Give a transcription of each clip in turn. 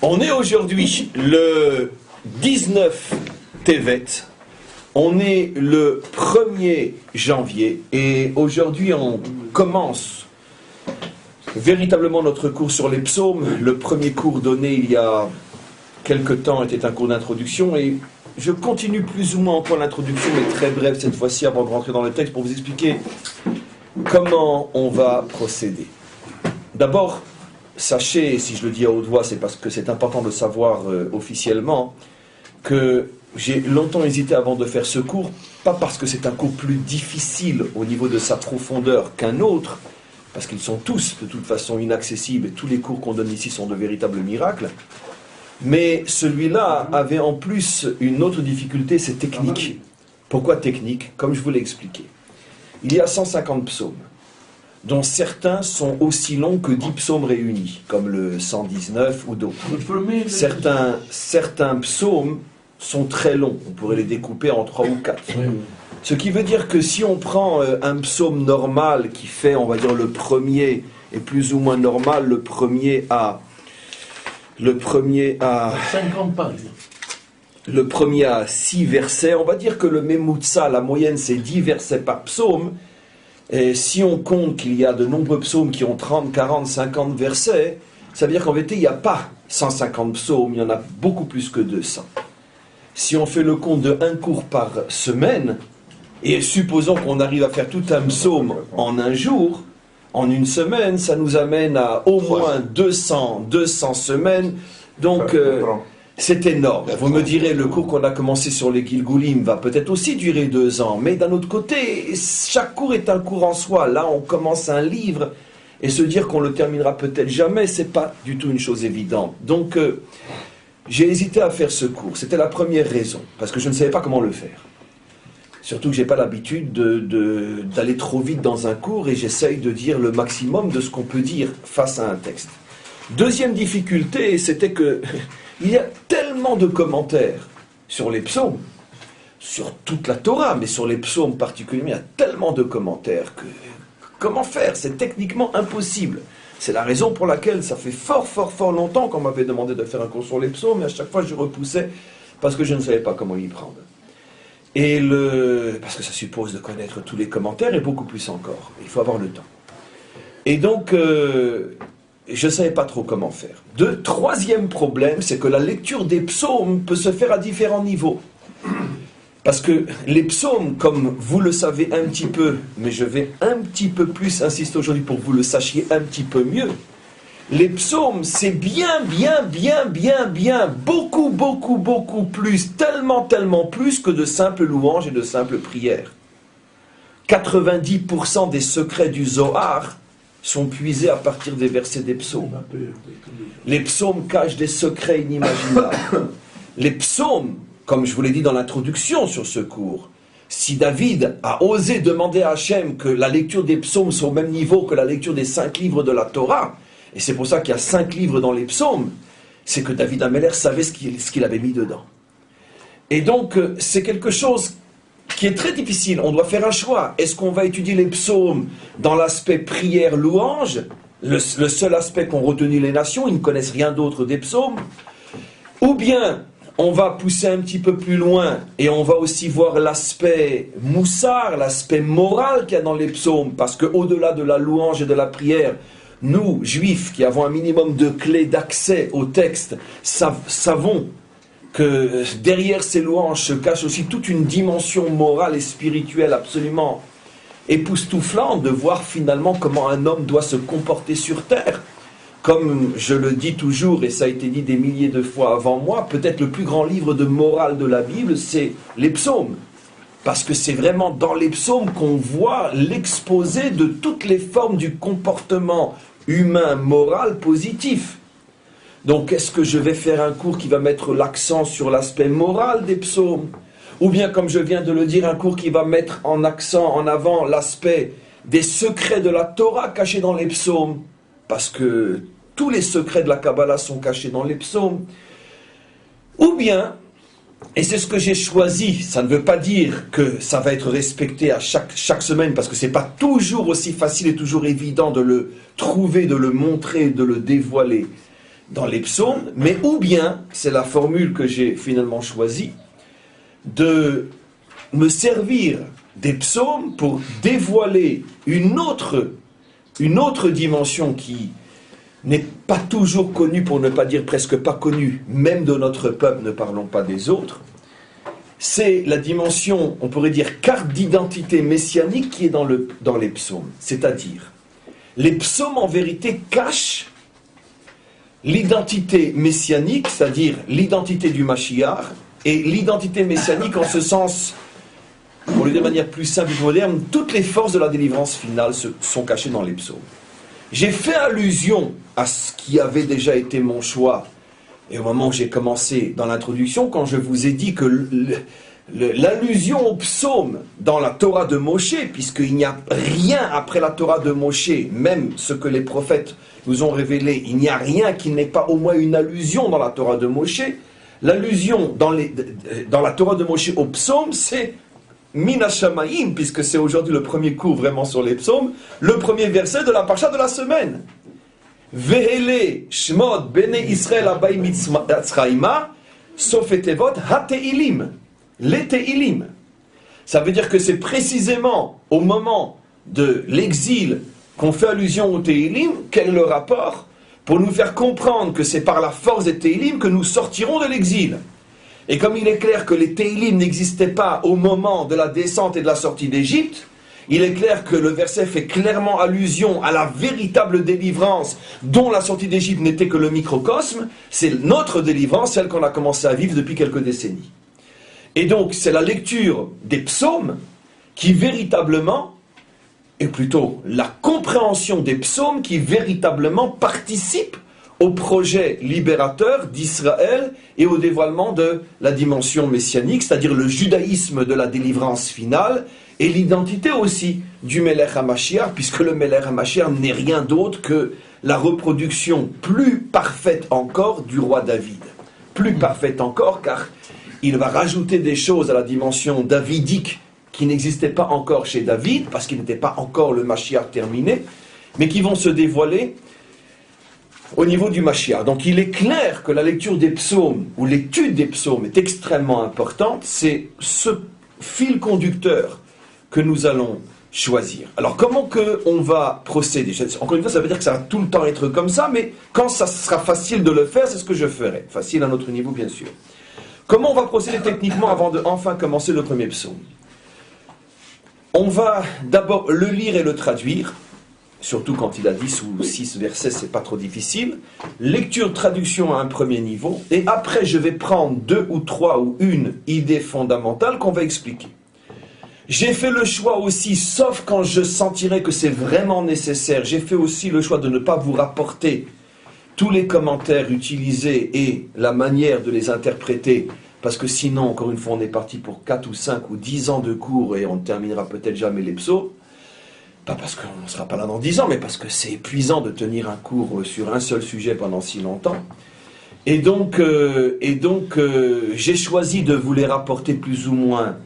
On est aujourd'hui le 19 Tevet, on est le 1er janvier et aujourd'hui on commence véritablement notre cours sur les psaumes. Le premier cours donné il y a quelque temps était un cours d'introduction et je continue plus ou moins encore l'introduction, mais très brève cette fois-ci avant de rentrer dans le texte pour vous expliquer comment on va procéder. D'abord, sachez, si je le dis à haute voix, c'est parce que c'est important de le savoir officiellement, que j'ai longtemps hésité avant de faire ce cours, pas parce que c'est un cours plus difficile au niveau de sa profondeur qu'un autre, parce qu'ils sont tous de toute façon inaccessibles, et tous les cours qu'on donne ici sont de véritables miracles, mais celui-là avait en plus une autre difficulté, c'est technique. Pourquoi technique? Comme je vous l'ai expliqué. Il y a 150 psaumes, dont certains sont aussi longs que 10 psaumes réunis, comme le 119 ou d'autres. Certains psaumes sont très longs, on pourrait les découper en 3 ou 4. Ce qui veut dire que si on prend un psaume normal qui fait, on va dire, le premier est plus ou moins normal, le premier à 50 pages. Le premier à 6 versets, on va dire que le Memutsa, la moyenne, c'est 10 versets par psaume. Et si on compte qu'il y a de nombreux psaumes qui ont 30, 40, 50 versets, ça veut dire qu'en vérité, il n'y a pas 150 psaumes, il y en a beaucoup plus que 200. Si on fait le compte de un cours par semaine, et supposons qu'on arrive à faire tout un psaume en un jour, en une semaine, ça nous amène à au moins 200 semaines. Donc, c'est énorme. Vous me direz, le cours qu'on a commencé sur les Gilgulim va peut-être aussi durer 2 ans. Mais d'un autre côté, chaque cours est un cours en soi. Là, on commence un livre et se dire qu'on le terminera peut-être jamais, c'est pas du tout une chose évidente. Donc, j'ai hésité à faire ce cours. C'était la première raison, parce que je ne savais pas comment le faire. Surtout que je n'ai pas l'habitude d'aller trop vite dans un cours et j'essaye de dire le maximum de ce qu'on peut dire face à un texte. Deuxième difficulté, c'était que il y a tellement de commentaires sur les psaumes, sur toute la Torah, mais sur les psaumes particulièrement, il y a tellement de commentaires que comment faire? C'est techniquement impossible. C'est la raison pour laquelle ça fait fort longtemps qu'on m'avait demandé de faire un cours sur les psaumes, et à chaque fois je repoussais parce que je ne savais pas comment y prendre. Parce que ça suppose de connaître tous les commentaires et beaucoup plus encore. Il faut avoir le temps. Et donc, je ne savais pas trop comment faire. Troisième problème, c'est que la lecture des psaumes peut se faire à différents niveaux. Parce que les psaumes, comme vous le savez un petit peu, mais je vais un petit peu plus insister aujourd'hui pour que vous le sachiez un petit peu mieux, les psaumes, c'est bien, beaucoup plus, tellement plus que de simples louanges et de simples prières. 90% des secrets du Zohar sont puisés à partir des versets des psaumes. Les psaumes cachent des secrets inimaginables. Les psaumes, comme je vous l'ai dit dans l'introduction sur ce cours, si David a osé demander à Hachem que la lecture des psaumes soit au même niveau que la lecture des 5 livres de la Torah, et c'est pour ça qu'il y a 5 livres dans les psaumes, c'est que David Ameller savait ce qu'il avait mis dedans. Et donc, c'est quelque chose qui est très difficile. On doit faire un choix. Est-ce qu'on va étudier les psaumes dans l'aspect prière-louange, le seul aspect qu'ont retenu les nations, ils ne connaissent rien d'autre des psaumes, ou bien on va pousser un petit peu plus loin et on va aussi voir l'aspect moussard, l'aspect moral qu'il y a dans les psaumes, parce qu'au-delà de la louange et de la prière, nous, juifs, qui avons un minimum de clés d'accès au texte, savons que derrière ces louanges se cache aussi toute une dimension morale et spirituelle absolument époustouflante de voir finalement comment un homme doit se comporter sur terre. Comme je le dis toujours, et ça a été dit des milliers de fois avant moi, peut-être le plus grand livre de morale de la Bible, c'est les psaumes. Parce que c'est vraiment dans les psaumes qu'on voit l'exposé de toutes les formes du comportement humain, moral, positif. Donc, est-ce que je vais faire un cours qui va mettre l'accent sur l'aspect moral des psaumes? Ou bien, comme je viens de le dire, un cours qui va mettre en avant l'aspect des secrets de la Torah cachés dans les psaumes? Parce que tous les secrets de la Kabbalah sont cachés dans les psaumes. Ou bien, et c'est ce que j'ai choisi, ça ne veut pas dire que ça va être respecté à chaque semaine, parce que ce n'est pas toujours aussi facile et toujours évident de le trouver, de le montrer, de le dévoiler. dans les psaumes, mais ou bien, c'est la formule que j'ai finalement choisie, de me servir des psaumes pour dévoiler une autre dimension qui n'est pas toujours connue, pour ne pas dire presque pas connue, même de notre peuple, ne parlons pas des autres. C'est la dimension, on pourrait dire, carte d'identité messianique qui est dans les psaumes. C'est-à-dire, les psaumes en vérité cachent l'identité messianique, c'est-à-dire l'identité du Mashiach, et l'identité messianique en ce sens, pour le dire de manière plus simple et moderne, toutes les forces de la délivrance finale sont cachées dans les psaumes. J'ai fait allusion à ce qui avait déjà été mon choix, et au moment où j'ai commencé dans l'introduction, quand je vous ai dit que l'allusion aux psaumes dans la Torah de Moshe, puisqu'il n'y a rien après la Torah de Moshe, même ce que les prophètes nous ont révélé, il n'y a rien qui n'ait pas au moins une allusion dans la Torah de Moshe. L'allusion dans la Torah de Moshe aux psaumes, c'est Min HaShamayim, puisque c'est aujourd'hui le premier cours vraiment sur les psaumes, le premier verset de la parasha de la semaine. Vehele Shmod Bene Israël Abai Mitzrayma Sofetevot HaTeilim. Les Teilim. Ça veut dire que c'est précisément au moment de l'exil qu'on fait allusion aux Teilim. Quel est le rapport? Pour nous faire comprendre que c'est par la force des Teilim que nous sortirons de l'exil. Et comme il est clair que les Teilim n'existaient pas au moment de la descente et de la sortie d'Égypte, il est clair que le verset fait clairement allusion à la véritable délivrance dont la sortie d'Égypte n'était que le microcosme. C'est notre délivrance, celle qu'on a commencé à vivre depuis quelques décennies. Et donc, c'est la lecture des psaumes qui véritablement, et plutôt la compréhension des psaumes qui véritablement participe au projet libérateur d'Israël et au dévoilement de la dimension messianique, c'est-à-dire le judaïsme de la délivrance finale et l'identité aussi du Melech HaMashiach, puisque le Melech HaMashiach n'est rien d'autre que la reproduction plus parfaite encore du roi David. Plus parfaite encore, car il va rajouter des choses à la dimension davidique qui n'existaient pas encore chez David, parce qu'il n'était pas encore le Mashiach terminé, mais qui vont se dévoiler au niveau du Mashiach. Donc il est clair que la lecture des psaumes, ou l'étude des psaumes est extrêmement importante, c'est ce fil conducteur que nous allons choisir. Alors comment on va procéder? Encore une fois, ça veut dire que ça va tout le temps être comme ça, mais quand ça sera facile de le faire, c'est ce que je ferai. Facile à notre niveau, bien sûr. Comment on va procéder techniquement avant de enfin commencer le premier psaume? On va d'abord le lire et le traduire, surtout quand il a 10 ou 6 versets, c'est pas trop difficile. Lecture, traduction à un premier niveau, et après je vais prendre 2 ou 3 ou une idée fondamentale qu'on va expliquer. J'ai fait le choix aussi, sauf quand je sentirai que c'est vraiment nécessaire, j'ai fait aussi le choix de ne pas vous rapporter tous les commentaires utilisés et la manière de les interpréter, parce que sinon, encore une fois, on est parti pour 4 ou 5 ou 10 ans de cours et on ne terminera peut-être jamais les psaumes. Pas parce qu'on ne sera pas là dans 10 ans, mais parce que c'est épuisant de tenir un cours sur un seul sujet pendant si longtemps. Et donc, j'ai choisi de vous les rapporter plus ou moins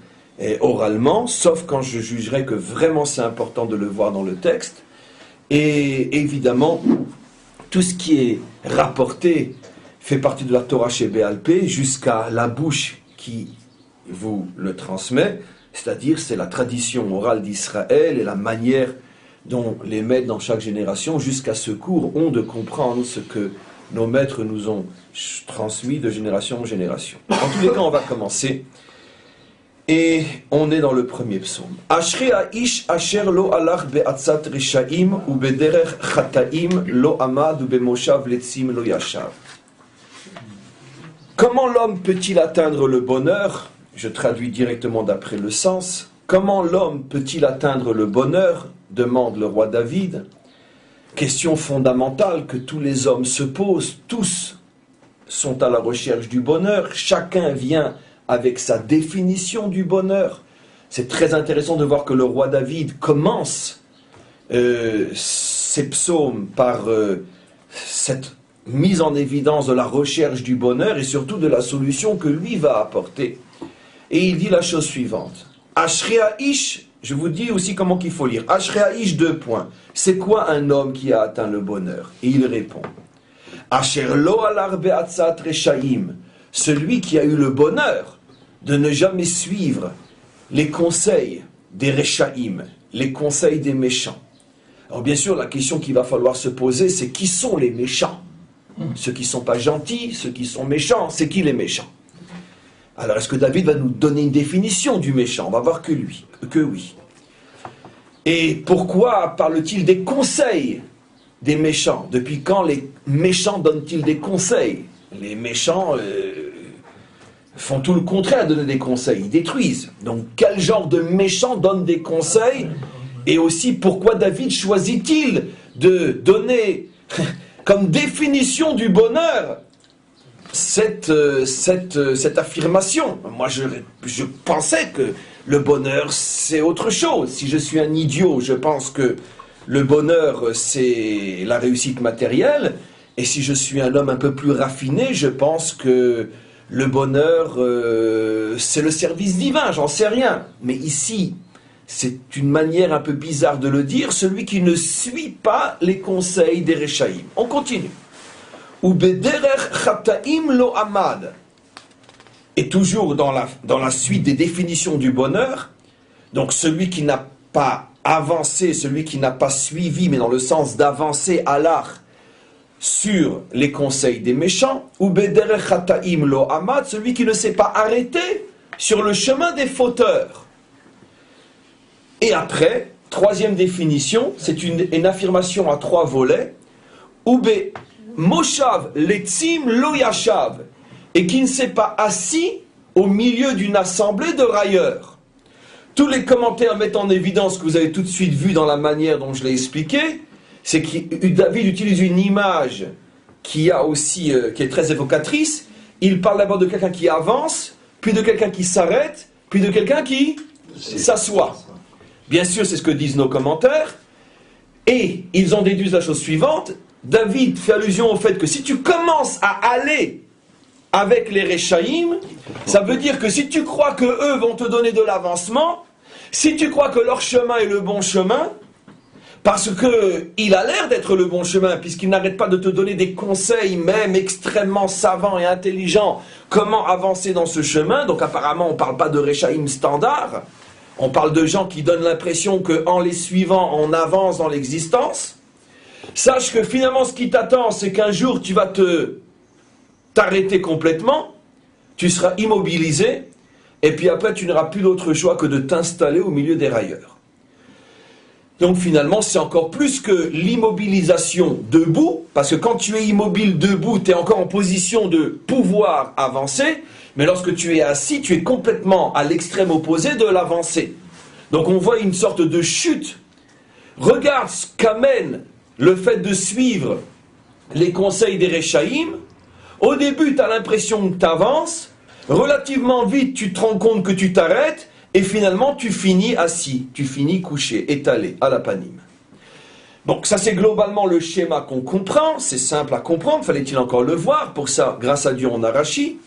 oralement, sauf quand je jugerai que vraiment c'est important de le voir dans le texte. Et évidemment, tout ce qui est rapporté fait partie de la Torah chez Béalpé jusqu'à la bouche qui vous le transmet, c'est-à-dire c'est la tradition orale d'Israël et la manière dont les maîtres dans chaque génération jusqu'à ce cours ont de comprendre ce que nos maîtres nous ont transmis de génération en génération. En tous les cas, on va commencer. Et on est dans le premier psaume. Ashrei ha'ish asher lo alach be'atzat rishaim u bederech chataim lo amad u bemoshav letzim lo yashav. Comment l'homme peut-il atteindre le bonheur? Je traduis directement d'après le sens. Comment l'homme peut-il atteindre le bonheur? Demande le roi David. Question fondamentale que tous les hommes se posent. Tous sont à la recherche du bonheur. Chacun vient avec sa définition du bonheur. C'est très intéressant de voir que le roi David commence ses psaumes par cette mise en évidence de la recherche du bonheur et surtout de la solution que lui va apporter. Et il dit la chose suivante. Ashrei ha'ish, je vous dis aussi comment qu'il faut lire. Ashrei ha'ish, 2 points. C'est quoi un homme qui a atteint le bonheur? Et il répond. Asher lo alar be'atzat reshaim, celui qui a eu le bonheur de ne jamais suivre les conseils des reshaim, les conseils des méchants. Alors bien sûr, la question qu'il va falloir se poser, c'est qui sont les méchants? Ceux qui ne sont pas gentils, ceux qui sont méchants, c'est qui les méchants? Alors est-ce que David va nous donner une définition du méchant? On va voir que oui. Et pourquoi parle-t-il des conseils des méchants? Depuis quand les méchants donnent-ils des conseils? Les méchants font tout le contraire de donner des conseils, ils détruisent. Donc quel genre de méchants donne des conseils? Et aussi pourquoi David choisit-il de donner comme définition du bonheur cette affirmation? Moi je pensais que le bonheur c'est autre chose. Si je suis un idiot, je pense que le bonheur c'est la réussite matérielle. Et si je suis un homme un peu plus raffiné, je pense que le bonheur c'est le service divin, j'en sais rien. Mais ici, c'est une manière un peu bizarre de le dire, celui qui ne suit pas les conseils des Reshaïm. On continue. Ou bederech chataim lo amad. Et toujours dans la suite des définitions du bonheur, donc celui qui n'a pas avancé, celui qui n'a pas suivi, mais dans le sens d'avancer à l'art sur les conseils des méchants, ou bederech chataim lo amad, celui qui ne s'est pas arrêté sur le chemin des fauteurs. Et après, troisième définition, c'est une affirmation à 3 volets. Ube moshav letzim lo yashav, et qui ne s'est pas assis au milieu d'une assemblée de railleurs. Tous les commentaires mettent en évidence, que vous avez tout de suite vu dans la manière dont je l'ai expliqué, c'est que David utilise une image qui est très évocatrice. Il parle d'abord de quelqu'un qui avance, puis de quelqu'un qui s'arrête, puis de quelqu'un qui s'assoit. Bien sûr, c'est ce que disent nos commentaires. Et ils en déduisent la chose suivante. David fait allusion au fait que si tu commences à aller avec les Reshaïm, ça veut dire que si tu crois que eux vont te donner de l'avancement, si tu crois que leur chemin est le bon chemin, parce qu'il a l'air d'être le bon chemin, puisqu'il n'arrête pas de te donner des conseils, même extrêmement savants et intelligents, comment avancer dans ce chemin. Donc apparemment, on ne parle pas de Reshaïm standard. On parle de gens qui donnent l'impression qu'en les suivant, on avance dans l'existence. Sache que finalement, ce qui t'attend, c'est qu'un jour, tu vas t'arrêter complètement, tu seras immobilisé, et puis après, tu n'auras plus d'autre choix que de t'installer au milieu des railleurs. Donc finalement, c'est encore plus que l'immobilisation debout, parce que quand tu es immobile debout, tu es encore en position de pouvoir avancer, mais lorsque tu es assis, tu es complètement à l'extrême opposé de l'avancée. Donc on voit une sorte de chute. Regarde ce qu'amène le fait de suivre les conseils des Reshaïm. Au début, tu as l'impression que tu avances, relativement vite, tu te rends compte que tu t'arrêtes, et finalement, tu finis assis, tu finis couché, étalé, à la panime. Donc ça, c'est globalement le schéma qu'on comprend, c'est simple à comprendre, fallait-il encore le voir, pour ça, grâce à Dieu, on a Rashi.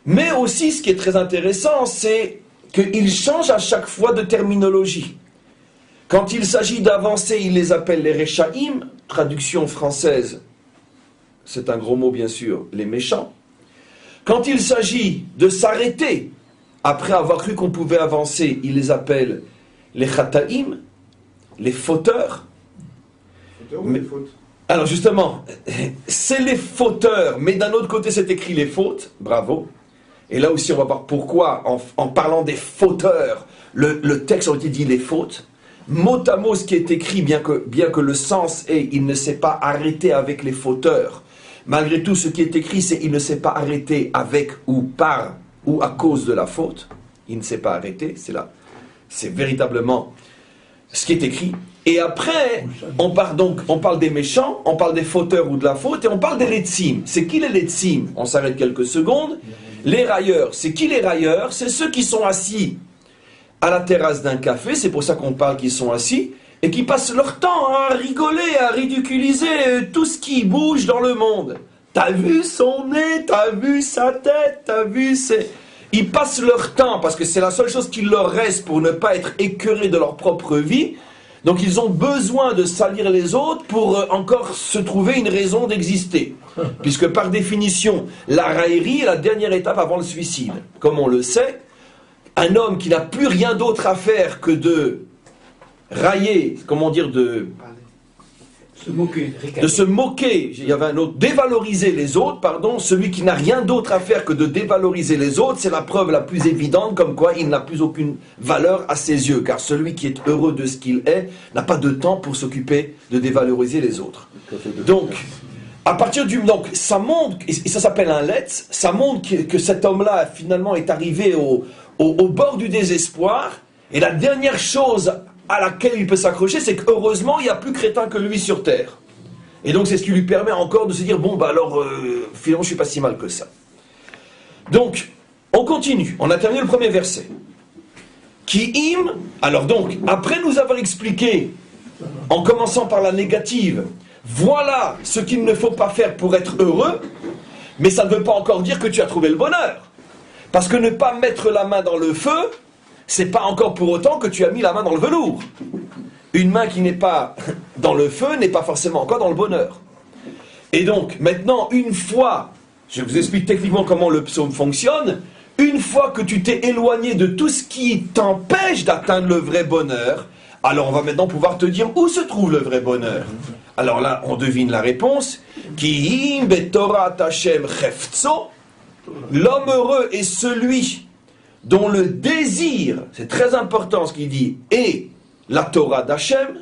Mais aussi, ce qui est très intéressant, c'est qu'il change à chaque fois de terminologie. Quand il s'agit d'avancer, il les appelle les Reshaïm, traduction française, c'est un gros mot bien sûr, les méchants. Quand il s'agit de s'arrêter, après avoir cru qu'on pouvait avancer, il les appelle les Chataïm, les fauteurs. Les fautes. Alors justement, c'est les fauteurs, mais d'un autre côté c'est écrit les fautes, bravo. Et là aussi on va voir pourquoi, en parlant des fauteurs, le texte aurait été dit les fautes. Mot à mot ce qui est écrit, bien que le sens est, il ne s'est pas arrêté avec les fauteurs. Malgré tout, ce qui est écrit, c'est il ne s'est pas arrêté avec ou par ou à cause de la faute. Il ne s'est pas arrêté, c'est là. C'est véritablement ce qui est écrit. Et après, on parle des méchants, on parle des fauteurs ou de la faute, et on parle des letzim. C'est qui les letzim? On s'arrête quelques secondes. Les railleurs. C'est qui les railleurs? C'est ceux qui sont assis à la terrasse d'un café, c'est pour ça qu'on parle qu'ils sont assis, et qui passent leur temps à rigoler, à ridiculiser tout ce qui bouge dans le monde. T'as vu son nez, t'as vu sa tête, t'as vu ses... Ils passent leur temps, parce que c'est la seule chose qu'il leur reste pour ne pas être écœurés de leur propre vie, Donc ils ont besoin de salir les autres pour encore se trouver une raison d'exister. Puisque par définition, la raillerie est la dernière étape avant le suicide. Comme on le sait, un homme qui n'a plus rien d'autre à faire que de railler, comment dire, de se moquer, il y avait un autre, dévaloriser les autres, pardon, celui qui n'a rien d'autre à faire que de dévaloriser les autres, c'est la preuve la plus évidente comme quoi il n'a plus aucune valeur à ses yeux, car celui qui est heureux de ce qu'il est n'a pas de temps pour s'occuper de dévaloriser les autres. Donc, à partir du... Donc, ça montre, et ça s'appelle un lettre, ça montre que cet homme-là, finalement, est arrivé au bord du désespoir, et la dernière chose à laquelle il peut s'accrocher, c'est qu'heureusement, il n'y a plus crétin que lui sur terre. Et donc, c'est ce qui lui permet encore de se dire, bon, bah alors, finalement, je ne suis pas si mal que ça. Donc, on continue. On a terminé le premier verset. Qui im, alors donc, après nous avoir expliqué, en commençant par la négative, voilà ce qu'il ne faut pas faire pour être heureux, mais ça ne veut pas encore dire que tu as trouvé le bonheur. Parce que ne pas mettre la main dans le feu, c'est pas encore pour autant que tu as mis la main dans le velours. Une main qui n'est pas dans le feu n'est pas forcément encore dans le bonheur. Et donc, maintenant, une fois, je vous explique techniquement comment le psaume fonctionne, une fois que tu t'es éloigné de tout ce qui t'empêche d'atteindre le vrai bonheur, alors on va maintenant pouvoir te dire où se trouve le vrai bonheur. Alors là, on devine la réponse. Ki im betorat Hashem chefetzo. L'homme heureux est celui dont le désir, c'est très important ce qu'il dit, est la Torah d'Hachem.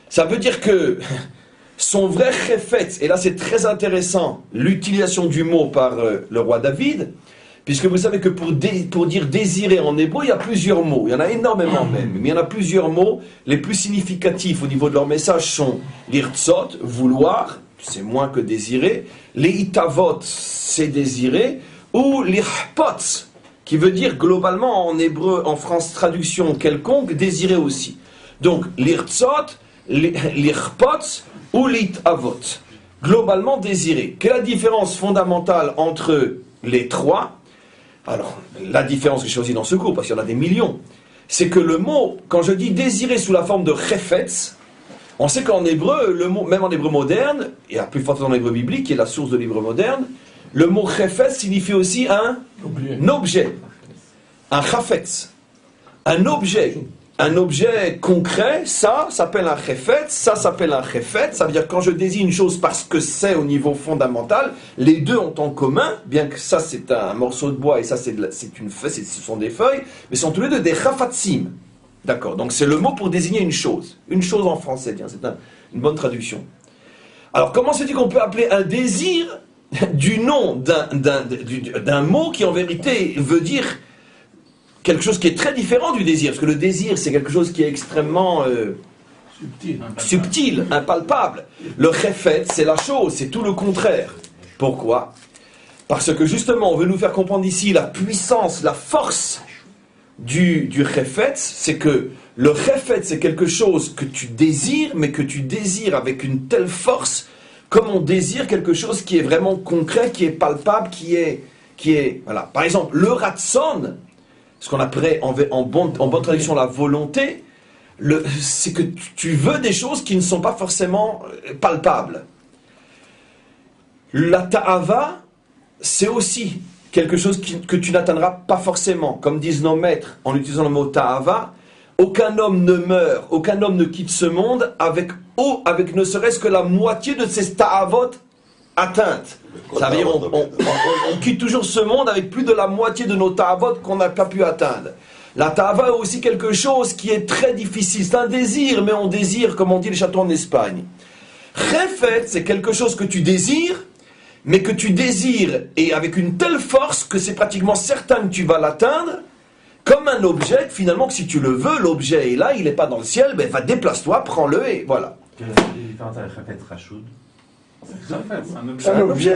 Ça veut dire que son vrai chefetz, et là c'est très intéressant, l'utilisation du mot par le roi David, puisque vous savez que pour dire désirer en hébreu, il y a plusieurs mots, il y en a énormément même, mais il y en a plusieurs mots. Les plus significatifs au niveau de leur message sont l'irtzot, vouloir, c'est moins que désirer, les itavot, c'est désirer, ou l'irpot, qui veut dire globalement en hébreu, en France, traduction quelconque, désirer aussi. Donc, l'irtzot, l'irpot ou l'itavot. Globalement désirer. Quelle est la différence fondamentale entre les trois? Alors, la différence que j'ai choisie dans ce cours, parce qu'il y en a des millions, c'est que le mot, quand je dis désirer sous la forme de chefetz, on sait qu'en hébreu, le mot, même en hébreu moderne, et à plus forte dans l'hébreu biblique, qui est la source de l'hébreu moderne, le mot chefetz signifie aussi un objet, un chafetz, un objet concret. Ça s'appelle un chefetz, ça s'appelle un chefetz. Ça veut dire quand je désigne une chose parce que c'est au niveau fondamental, les deux ont en commun, bien que ça c'est un morceau de bois et ça c'est une feuille, ce sont des feuilles, mais sont tous les deux des chafatzim. D'accord, donc c'est le mot pour désigner une chose en français, tiens, c'est une bonne traduction. Alors comment se dit qu'on peut appeler un désir du nom d'un mot qui en vérité veut dire quelque chose qui est très différent du désir, parce que le désir c'est quelque chose qui est extrêmement subtil, impalpable. Le chefet c'est la chose, c'est tout le contraire. Pourquoi? Parce que justement on veut nous faire comprendre ici la puissance, la force du chefet, c'est que le chefet c'est quelque chose que tu désires, mais que tu désires avec une telle force comme on désire quelque chose qui est vraiment concret, qui est palpable, qui est voilà. Par exemple, le ratson, ce qu'on appelle en bonne traduction la volonté, c'est que tu veux des choses qui ne sont pas forcément palpables. La ta'ava, c'est aussi quelque chose que tu n'atteindras pas forcément. Comme disent nos maîtres, en utilisant le mot ta'ava, aucun homme ne meurt, aucun homme ne quitte ce monde avec ne serait-ce que la moitié de ses ta'avot atteintes. Ça veut dire on quitte toujours ce monde avec plus de la moitié de nos ta'avot qu'on n'a pas pu atteindre. La ta'ava est aussi quelque chose qui est très difficile. C'est un désir, mais on désire, comme on dit les châteaux en Espagne. Chefet, c'est quelque chose que tu désires, mais que tu désires et avec une telle force que c'est pratiquement certain que tu vas l'atteindre. Comme un objet, finalement, que si tu le veux, l'objet est là, il n'est pas dans le ciel, ben va déplace-toi, prends-le et voilà. Quelle est la différence avec Chafetz Rachoud? C'est un objet.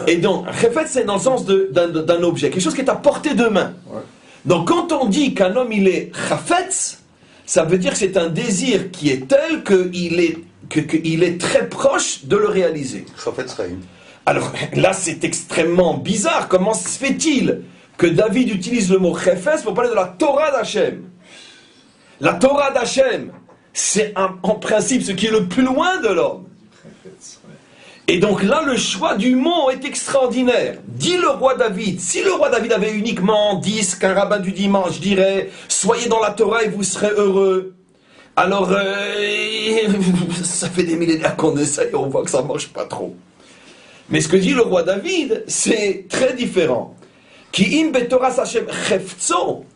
Et donc, Chefet, c'est dans le sens d'un objet, quelque chose qui est à portée de main. Ouais. Donc, quand on dit qu'un homme, il est Chafetz, ça veut dire que c'est un désir qui est tel qu'il est très proche de le réaliser. Chafetz Chaim. Alors, là, c'est extrêmement bizarre. Comment se fait-il que David utilise le mot Chefetz pour parler de la Torah d'Hachem? La Torah d'Hachem, c'est en principe ce qui est le plus loin de l'homme. Et donc là, le choix du mot est extraordinaire. Dit le roi David, si le roi David avait uniquement dit ce qu'un rabbin du dimanche dirait, soyez dans la Torah et vous serez heureux. Alors, ça fait des millénaires qu'on essaye et on voit que ça ne marche pas trop. Mais ce que dit le roi David, c'est très différent. Ki im betoras Hashem chefzo,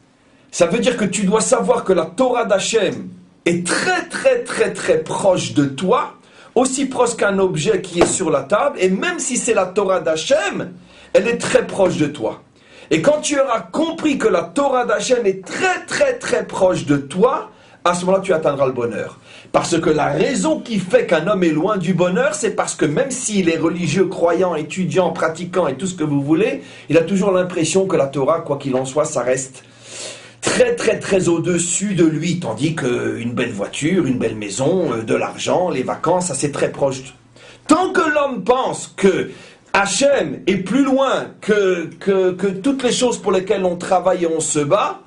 ça veut dire que tu dois savoir que la Torah d'Hachem est très très très très proche de toi, aussi proche qu'un objet qui est sur la table, et même si c'est la Torah d'Hachem, elle est très proche de toi. Et quand tu auras compris que la Torah d'Hachem est très très très proche de toi, à ce moment-là tu atteindras le bonheur. Parce que la raison qui fait qu'un homme est loin du bonheur, c'est parce que même s'il est religieux, croyant, étudiant, pratiquant et tout ce que vous voulez, il a toujours l'impression que la Torah, quoi qu'il en soit, ça reste très très très au-dessus de lui, tandis qu'une belle voiture, une belle maison, de l'argent, les vacances, ça c'est très proche. Tant que l'homme pense que Hachem est plus loin que toutes les choses pour lesquelles on travaille et on se bat,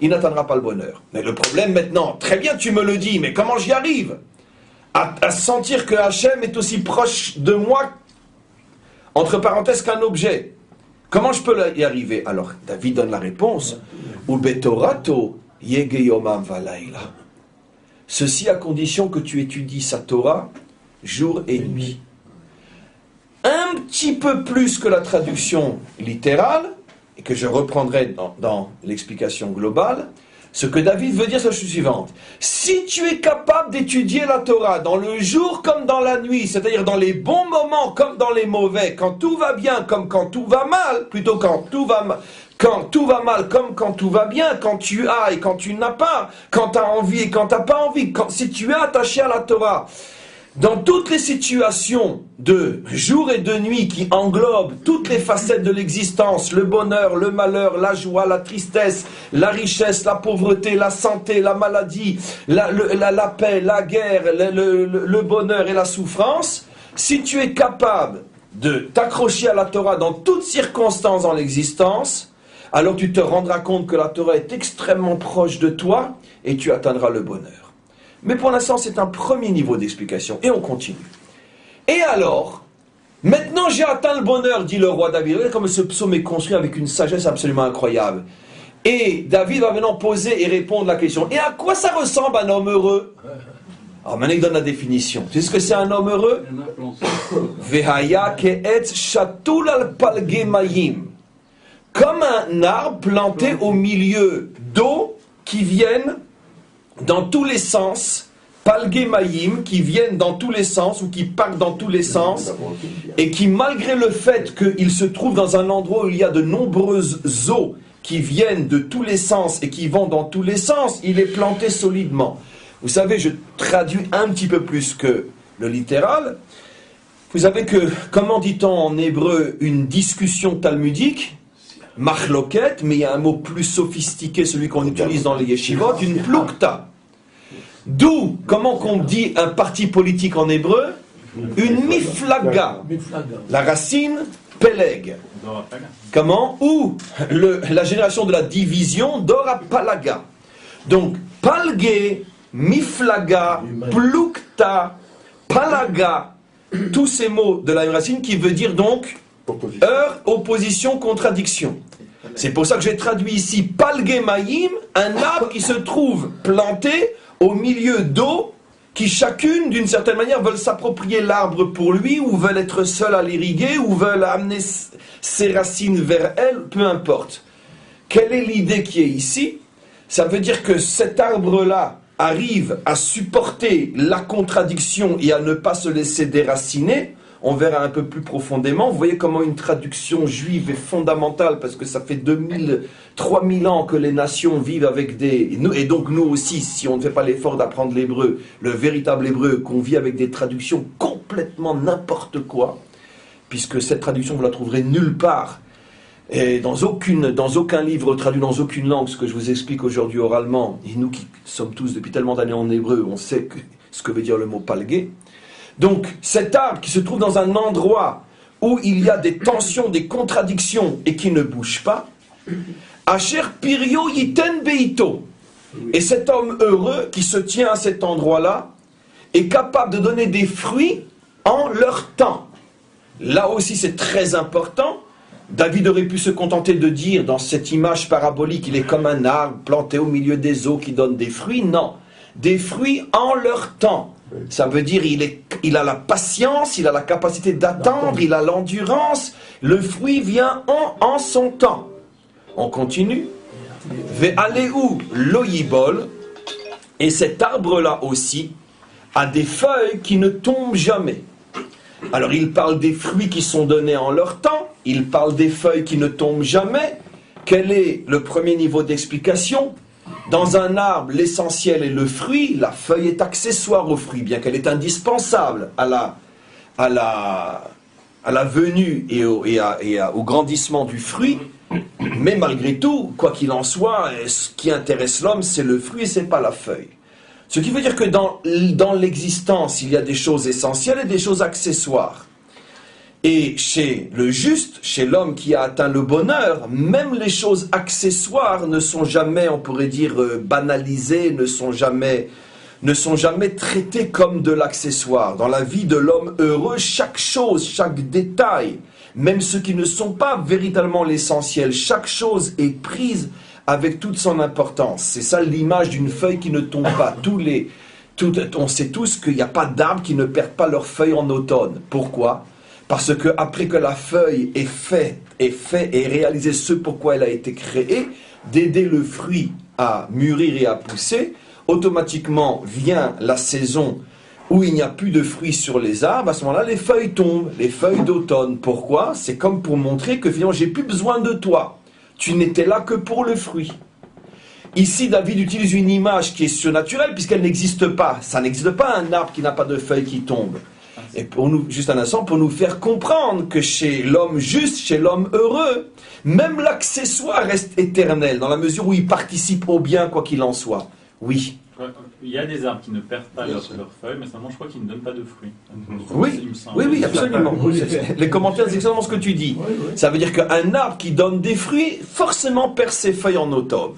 il n'atteindra pas le bonheur. Mais le problème maintenant, très bien tu me le dis, mais comment j'y arrive à sentir que Hachem est aussi proche de moi, entre parenthèses, qu'un objet. Comment je peux y arriver? Alors, David donne la réponse. Ubetorato yegeyomam valaila. Ceci à condition que tu étudies sa Torah jour et nuit. Un petit peu plus que la traduction littérale, et que je reprendrai dans l'explication globale, ce que David veut dire, c'est la chose suivante. Si tu es capable d'étudier la Torah dans le jour comme dans la nuit, c'est-à-dire dans les bons moments comme dans les mauvais, quand tout va bien comme quand tout va mal, plutôt quand tout va mal comme quand tout va bien, quand tu as et quand tu n'as pas, quand tu as envie et quand tu n'as pas envie, si tu es attaché à la Torah, dans toutes les situations de jour et de nuit qui englobent toutes les facettes de l'existence, le bonheur, le malheur, la joie, la tristesse, la richesse, la pauvreté, la santé, la maladie, la paix, la guerre, le bonheur et la souffrance, si tu es capable de t'accrocher à la Torah dans toutes circonstances dans l'existence, alors tu te rendras compte que la Torah est extrêmement proche de toi et tu atteindras le bonheur. Mais pour l'instant, c'est un premier niveau d'explication. Et on continue. Et alors, maintenant j'ai atteint le bonheur, dit le roi David. Regardez comme ce psaume est construit avec une sagesse absolument incroyable. Et David va maintenant poser et répondre à la question. Et à quoi ça ressemble un homme heureux? Alors maintenant il donne la définition. Tu sais ce que c'est un homme heureux? Vehaya ke'etz shatul al palge mayim. Comme un arbre planté au milieu d'eau qui viennent dans tous les sens, palge mayim, qui viennent dans tous les sens ou qui partent dans tous les sens, et qui, malgré le fait qu'il se trouve dans un endroit où il y a de nombreuses eaux qui viennent de tous les sens et qui vont dans tous les sens, il est planté solidement. Vous savez, je traduis un petit peu plus que le littéral. Vous savez que, comment dit-on en hébreu, une discussion talmudique, machloket, mais il y a un mot plus sophistiqué, celui qu'on utilise dans les yeshivot, une plukta. D'où, comment qu'on dit un parti politique en hébreu? Une miflaga. La racine, peleg. Comment? Ou la génération de la division, dora palaga. Donc, palge, miflaga, plukta, palaga, tous ces mots de la racine qui veut dire donc heure, opposition, contradiction. C'est pour ça que j'ai traduit ici palge mayim, un arbre qui se trouve planté au milieu d'eau qui chacune, d'une certaine manière, veulent s'approprier l'arbre pour lui, ou veulent être seuls à l'irriguer, ou veulent amener ses racines vers elle, peu importe. Quelle est l'idée qui est ici? Ça veut dire que cet arbre-là arrive à supporter la contradiction et à ne pas se laisser déraciner. On verra un peu plus profondément. Vous voyez comment une traduction juive est fondamentale, parce que ça fait 2000, 3000 ans que les nations vivent avec des... Et donc nous aussi, si on ne fait pas l'effort d'apprendre l'hébreu, le véritable hébreu, qu'on vit avec des traductions complètement n'importe quoi, puisque cette traduction, vous la trouverez nulle part, et dans aucun livre traduit dans aucune langue, ce que je vous explique aujourd'hui oralement, et nous qui sommes tous depuis tellement d'années en hébreu, on sait ce que veut dire le mot palgué. Donc, cet arbre qui se trouve dans un endroit où il y a des tensions, des contradictions et qui ne bouge pas, Asher pirio yiten beito. Et cet homme heureux qui se tient à cet endroit-là est capable de donner des fruits en leur temps. Là aussi, c'est très important. David aurait pu se contenter de dire dans cette image parabolique, il est comme un arbre planté au milieu des eaux qui donne des fruits. Non, des fruits en leur temps. Ça veut dire il a la patience, il a la capacité d'attendre, il a l'endurance. Le fruit vient en son temps. On continue. Ve'aleu loyibol. Et cet arbre-là aussi a des feuilles qui ne tombent jamais. Alors il parle des fruits qui sont donnés en leur temps, il parle des feuilles qui ne tombent jamais. Quel est le premier niveau d'explication? Dans un arbre, l'essentiel est le fruit, la feuille est accessoire au fruit, bien qu'elle est indispensable à la venue et au grandissement du fruit. Mais malgré tout, quoi qu'il en soit, ce qui intéresse l'homme, c'est le fruit et ce n'est pas la feuille. Ce qui veut dire que dans l'existence, il y a des choses essentielles et des choses accessoires. Et chez le juste, chez l'homme qui a atteint le bonheur, même les choses accessoires ne sont jamais, on pourrait dire, banalisées, ne sont jamais traitées comme de l'accessoire. Dans la vie de l'homme heureux, chaque chose, chaque détail, même ceux qui ne sont pas véritablement l'essentiel, chaque chose est prise avec toute son importance. C'est ça l'image d'une feuille qui ne tombe pas. On sait tous qu'il n'y a pas d'arbres qui ne perdent pas leurs feuilles en automne. Pourquoi? Parce que après que la feuille est faite et réalisée ce pourquoi elle a été créée, d'aider le fruit à mûrir et à pousser, automatiquement vient la saison où il n'y a plus de fruits sur les arbres. À ce moment-là, les feuilles tombent, les feuilles d'automne. Pourquoi? C'est comme pour montrer que finalement, j'ai plus besoin de toi. Tu n'étais là que pour le fruit. Ici, David utilise une image qui est surnaturelle puisqu'elle n'existe pas. Ça n'existe pas un arbre qui n'a pas de feuilles qui tombent. Et pour nous, juste un instant, pour nous faire comprendre que chez l'homme juste, chez l'homme heureux, même l'accessoire reste éternel, dans la mesure où il participe au bien, quoi qu'il en soit. Oui. Il y a des arbres qui ne perdent pas leurs feuilles, mais seulement je crois qu'ils ne donnent pas de fruits. Oui, absolument. Les commentaires, c'est exactement ce que tu dis. Ça veut dire qu'un arbre qui donne des fruits, forcément perd ses feuilles en automne.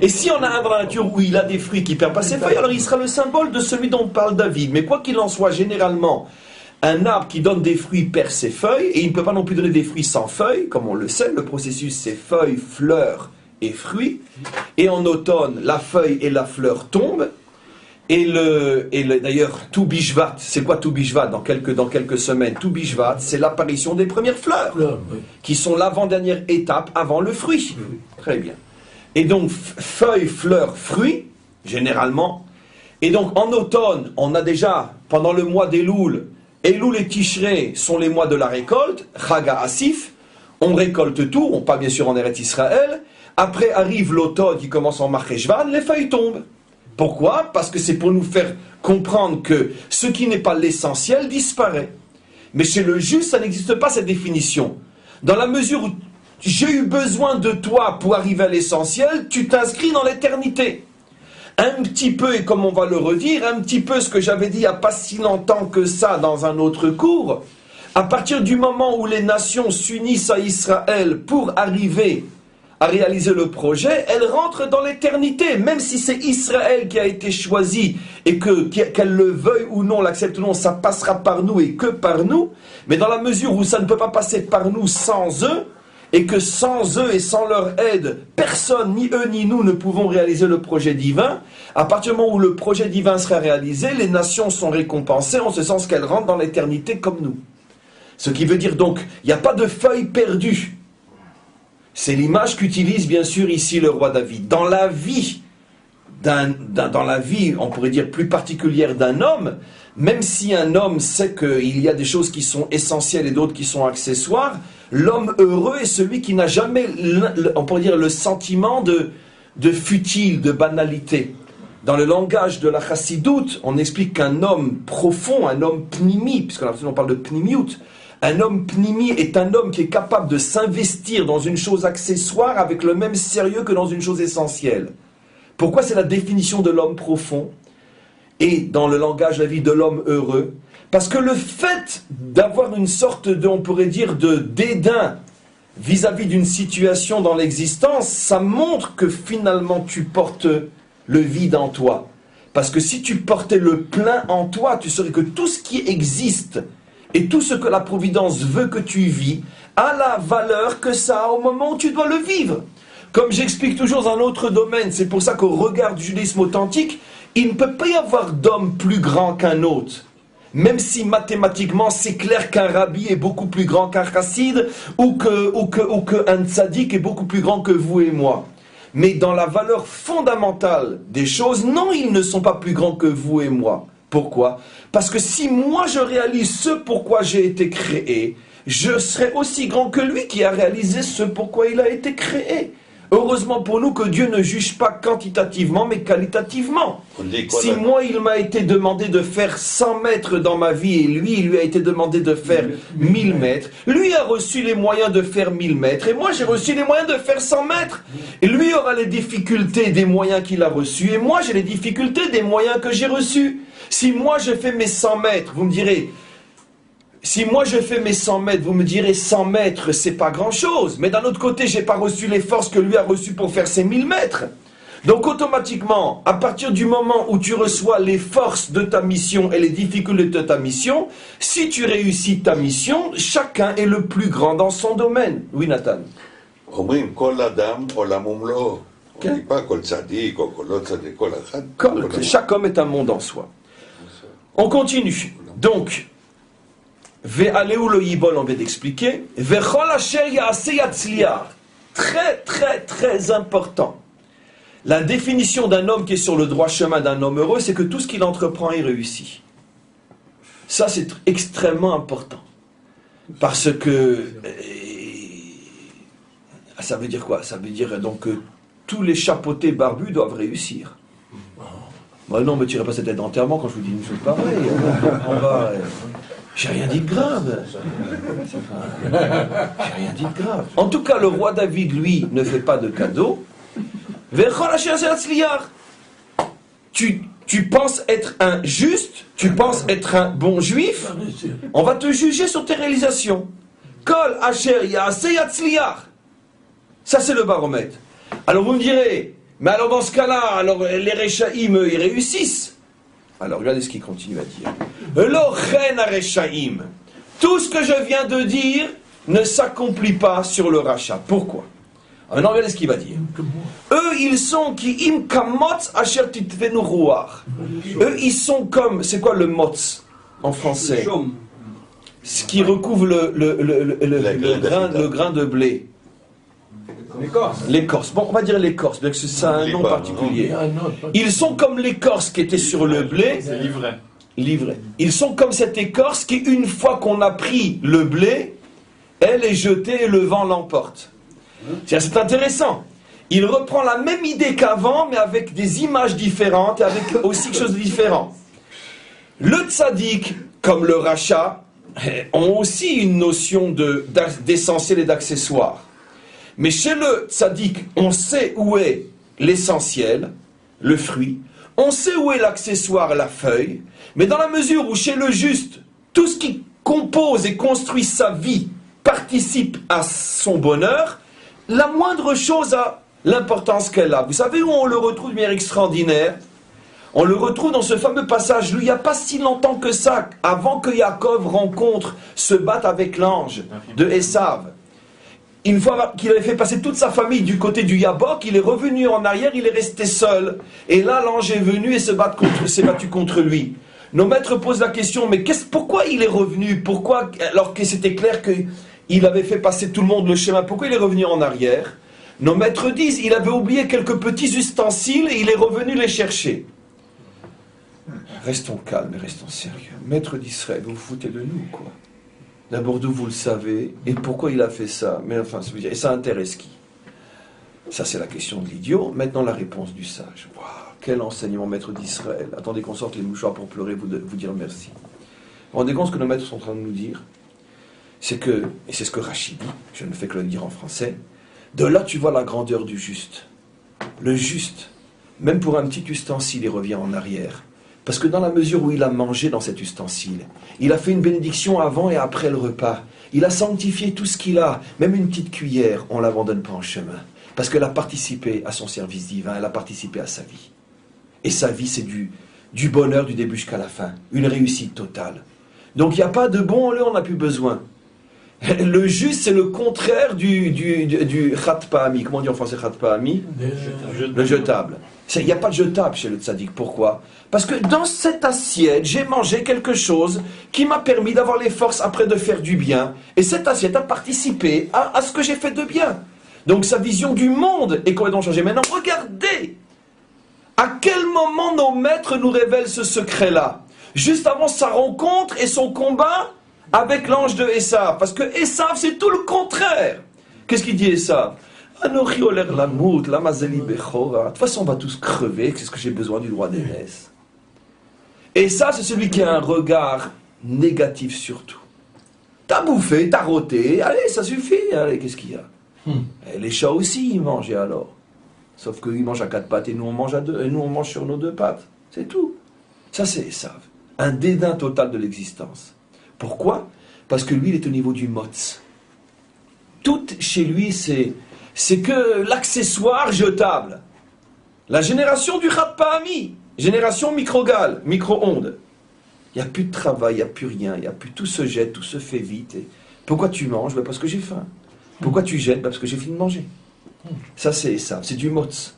Et si on a un dans la nature où il a des fruits qui ne perdent pas ses feuilles, alors il sera le symbole de celui dont parle David. Mais quoi qu'il en soit, généralement, un arbre qui donne des fruits perd ses feuilles, et il ne peut pas non plus donner des fruits sans feuilles, comme on le sait. Le processus, c'est feuilles, fleurs et fruits. Et en automne, la feuille et la fleur tombent. Et d'ailleurs, tout Bishvat, c'est quoi tout Bishvat dans quelques semaines? Tout Bishvat, c'est l'apparition des premières fleurs, qui sont l'avant-dernière étape avant le fruit. Très bien. Et donc, feuilles, fleurs, fruits, généralement. Et donc, en automne, on a déjà, pendant le mois d'Elul, Elul et Tishrei sont les mois de la récolte, Chag HaAsif, on récolte tout, on parle bien sûr en Eretz Israël. Après arrive l'automne qui commence en Marcheshvan, les feuilles tombent. Pourquoi? Parce que c'est pour nous faire comprendre que ce qui n'est pas l'essentiel disparaît. Mais chez le juste, ça n'existe pas cette définition. Dans la mesure où j'ai eu besoin de toi pour arriver à l'essentiel, tu t'inscris dans l'éternité. Un petit peu, et comme on va le redire, un petit peu ce que j'avais dit il n'y a pas si longtemps que ça dans un autre cours, à partir du moment où les nations s'unissent à Israël pour arriver à réaliser le projet, elles rentrent dans l'éternité, même si c'est Israël qui a été choisi et qu'elle le veuille ou non, l'accepte ou non, ça passera par nous et que par nous, mais dans la mesure où ça ne peut pas passer par nous sans eux, et que sans eux et sans leur aide, personne, ni eux ni nous, ne pouvons réaliser le projet divin, à partir du moment où le projet divin sera réalisé, les nations sont récompensées en ce sens qu'elles rentrent dans l'éternité comme nous. Ce qui veut dire donc, il n'y a pas de feuilles perdues. C'est l'image qu'utilise bien sûr ici le roi David. Dans la vie, on pourrait dire plus particulière d'un homme, même si un homme sait qu'il y a des choses qui sont essentielles et d'autres qui sont accessoires, l'homme heureux est celui qui n'a jamais, on pourrait dire, le sentiment de futile, de banalité. Dans le langage de la chassidoute, on explique qu'un homme profond, un homme pnimi, puisqu'on parle de pnimiut, un homme pnimi est un homme qui est capable de s'investir dans une chose accessoire avec le même sérieux que dans une chose essentielle. Pourquoi c'est la définition de l'homme profond et dans le langage de la vie de l'homme heureux? Parce que le fait d'avoir une sorte de, on pourrait dire, de dédain vis-à-vis d'une situation dans l'existence, ça montre que finalement tu portes le vide en toi. Parce que si tu portais le plein en toi, tu saurais que tout ce qui existe et tout ce que la Providence veut que tu vis a la valeur que ça a au moment où tu dois le vivre. Comme j'explique toujours dans un autre domaine, c'est pour ça qu'au regard du judaïsme authentique, il ne peut pas y avoir d'homme plus grand qu'un autre. Même si mathématiquement c'est clair qu'un rabbi est beaucoup plus grand qu'un chassid ou qu'un tzaddik est beaucoup plus grand que vous et moi. Mais dans la valeur fondamentale des choses, non, ils ne sont pas plus grands que vous et moi. Pourquoi? Parce que si moi je réalise ce pourquoi j'ai été créé, je serai aussi grand que lui qui a réalisé ce pourquoi il a été créé. Heureusement pour nous que Dieu ne juge pas quantitativement, mais qualitativement. Si moi, il m'a été demandé de faire 100 mètres dans ma vie, et lui, il lui a été demandé de faire 1000 mètres, lui a reçu les moyens de faire 1000 mètres, et moi, j'ai reçu les moyens de faire 100 mètres. Et lui aura les difficultés des moyens qu'il a reçus, et moi, j'ai les difficultés des moyens que j'ai reçus. Si moi, je fais mes 100 mètres, vous me direz... Si moi je fais mes 100 mètres, vous me direz 100 mètres, c'est pas grand-chose. Mais d'un autre côté, j'ai pas reçu les forces que lui a reçues pour faire ses 1000 mètres. Donc automatiquement, à partir du moment où tu reçois les forces de ta mission et les difficultés de ta mission, si tu réussis ta mission, chacun est le plus grand dans son domaine. Oui, Nathan. Chaque homme est un monde en soi. On continue. Donc, Ve'aleu lo yibol, on vient d'expliquer. Ve'chol asher ya'aseh yatzliach. Très, très, très important. La définition d'un homme qui est sur le droit chemin, d'un homme heureux, c'est que tout ce qu'il entreprend, il réussit. Ça, c'est extrêmement important. Parce que... ça veut dire quoi? Ça veut dire donc que tous les chapeautés barbus doivent réussir. Bah non, mais tu n'irais pas cette tête d'enterrement quand je vous dis une chose pareille. On va... J'ai rien dit de grave. J'ai rien dit de grave. En tout cas, le roi David, lui, ne fait pas de cadeaux. Tu penses être un juste, tu penses être un bon juif, on va te juger sur tes réalisations. Kol asher ya'aseh yatzliach. Ça, c'est le baromètre. Alors vous me direz, mais alors dans ce cas-là, alors les Réchaïm, ils réussissent. Alors regardez ce qu'il continue à dire. L'ochen hareshaim. Tout ce que je viens de dire ne s'accomplit pas sur le rachat. Pourquoi? Maintenant regardez ce qu'il va dire. Eux ils sont qui im kamotz asher titvenu ruach. Eux ils sont comme, c'est quoi le motz en français? Ce qui recouvre le grain de blé. L'écorce. Bon, on va dire l'écorce, parce que ça a un nom particulier. Ils sont comme l'écorce qui était sur le blé. C'est Livré. Ils sont comme cette écorce qui, une fois qu'on a pris le blé, elle est jetée et le vent l'emporte. C'est intéressant. Il reprend la même idée qu'avant, mais avec des images différentes et avec aussi quelque chose de différent. Le tzaddik, comme le rachat, ont aussi une notion d'essentiel et d'accessoire. Mais chez le tzaddik, on sait où est l'essentiel, le fruit, on sait où est l'accessoire, la feuille, mais dans la mesure où chez le juste, tout ce qui compose et construit sa vie participe à son bonheur, la moindre chose a l'importance qu'elle a. Vous savez où on le retrouve de manière extraordinaire? On le retrouve dans ce fameux passage, il n'y a pas si longtemps que ça, avant que Yaakov se batte avec l'ange de Esav. Une fois qu'il avait fait passer toute sa famille du côté du Yabok, il est revenu en arrière, il est resté seul. Et là, l'ange est venu et s'est battu contre lui. Nos maîtres posent la question, mais pourquoi il est revenu? Pourquoi, alors que c'était clair qu'il avait fait passer tout le monde le chemin, pourquoi il est revenu en arrière? Nos maîtres disent, il avait oublié quelques petits ustensiles et il est revenu les chercher. Restons calmes et restons sérieux. Maître d'Israël, vous vous foutez de nous, quoi? D'abord, d'où vous le savez, et pourquoi il a fait ça? Mais enfin, et ça intéresse qui? Ça, c'est la question de l'idiot. Maintenant, la réponse du sage. Waouh, quel enseignement, maître d'Israël. Attendez qu'on sorte les mouchoirs pour pleurer, vous dire merci. Vous vous rendez compte ce que nos maîtres sont en train de nous dire? C'est que, et c'est ce que Rachid dit, je ne fais que le dire en français, de là, tu vois la grandeur du juste. Le juste, même pour un petit ustensile, il revient en arrière. Parce que dans la mesure où il a mangé dans cet ustensile, il a fait une bénédiction avant et après le repas. Il a sanctifié tout ce qu'il a, même une petite cuillère, on ne l'abandonne pas en chemin. Parce qu'elle a participé à son service divin, elle a participé à sa vie. Et sa vie, c'est du bonheur du début jusqu'à la fin. Une réussite totale. Donc il n'y a pas de bon, on n'a plus besoin. Le juste, c'est le contraire du khatpahami. Comment on dit en français khatpahami? Le jetable. Il n'y a pas de jetable chez le tzaddik. Pourquoi? Parce que dans cette assiette, j'ai mangé quelque chose qui m'a permis d'avoir les forces après de faire du bien. Et cette assiette a participé à ce que j'ai fait de bien. Donc sa vision du monde est complètement changée. Maintenant, regardez à quel moment nos maîtres nous révèlent ce secret-là. Juste avant sa rencontre et son combat avec l'ange de Esav. Parce que Esav, c'est tout le contraire. Qu'est-ce qu'il dit Esav? De toute façon, on va tous crever. C'est ce que j'ai besoin du droit d'aînesse. Et ça, c'est celui qui a un regard négatif sur tout. T'as bouffé, t'as roté, allez, ça suffit. Allez, qu'est-ce qu'il y a? Et les chats aussi, ils mangent, et alors? Sauf qu'ils mangent à 4 pattes et nous, on mange à 2, et nous, on mange sur nos 2 pattes. C'est tout. Ça, c'est Esav. Un dédain total de l'existence. Pourquoi? Parce que lui, il est au niveau du motz. Tout chez lui, c'est que l'accessoire jetable. La génération du khatpahami, génération microgale, micro-ondes. Il n'y a plus de travail, il n'y a plus rien, il n'y a plus, tout se jette, tout se fait vite. Et pourquoi tu manges? Parce que j'ai faim. Pourquoi tu jettes? Parce que j'ai fini de manger. Ça, c'est du motz.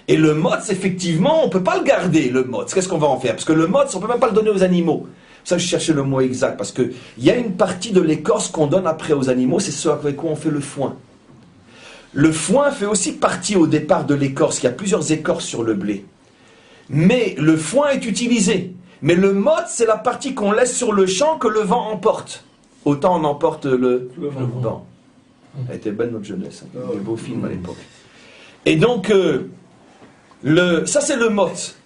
Et le motz, effectivement, on ne peut pas le garder, le motz. Qu'est-ce qu'on va en faire? Parce que le motz, on ne peut même pas le donner aux animaux. Ça, je cherchais le mot exact, parce qu'il y a une partie de l'écorce qu'on donne après aux animaux, c'est ce avec quoi on fait le foin. Le foin fait aussi partie au départ de l'écorce, il y a plusieurs écorces sur le blé. Mais le foin est utilisé. Mais le motz, c'est la partie qu'on laisse sur le champ que le vent emporte. Autant on emporte le vent. Elle était belle notre jeunesse, hein. Des beaux films à l'époque. Et donc, ça c'est le motz.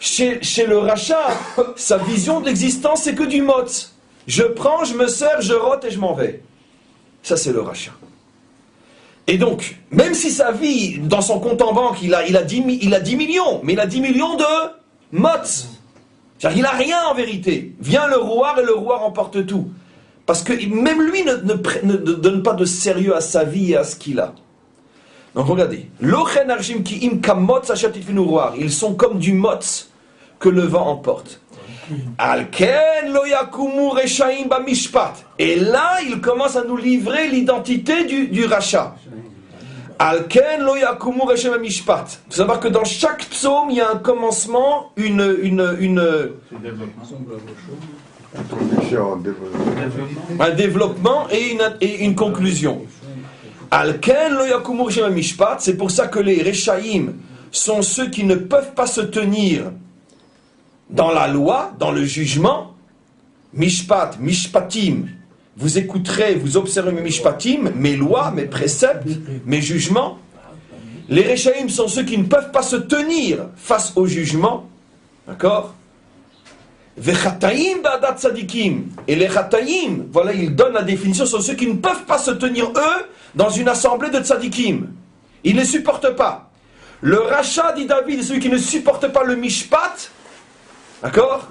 Chez le rachat, sa vision de l'existence, c'est que du motz. Je prends, je me sers, je rote et je m'en vais. Ça, c'est le rachat. Et donc, même si sa vie, dans son compte en banque, il a 10 millions, mais il a 10 millions de motz. C'est-à-dire qu'il n'a rien en vérité. Vient le roi et le roi remporte tout. Parce que même lui ne donne pas de sérieux à sa vie et à ce qu'il a. Donc regardez. Ils sont comme du motz que le vent emporte. Et là, il commence à nous livrer l'identité du rachat. Il faut savoir que dans chaque psaume, il y a un commencement, un développement et une conclusion. C'est pour ça que les Rechaïm sont ceux qui ne peuvent pas se tenir dans la loi, dans le jugement. Mishpat, mishpatim, vous écouterez, vous observerez mes mishpatim, mes lois, mes préceptes, mes jugements. Les Rechaïm sont ceux qui ne peuvent pas se tenir face au jugement. D'accord? Vechataim ba'adat tzadikim. Et les chataim, voilà, ils donnent la définition, sont ceux qui ne peuvent pas se tenir, eux, dans une assemblée de tzadikim. Ils ne les supportent pas. Le rachat, dit David, est celui qui ne supporte pas le mishpat. D'accord?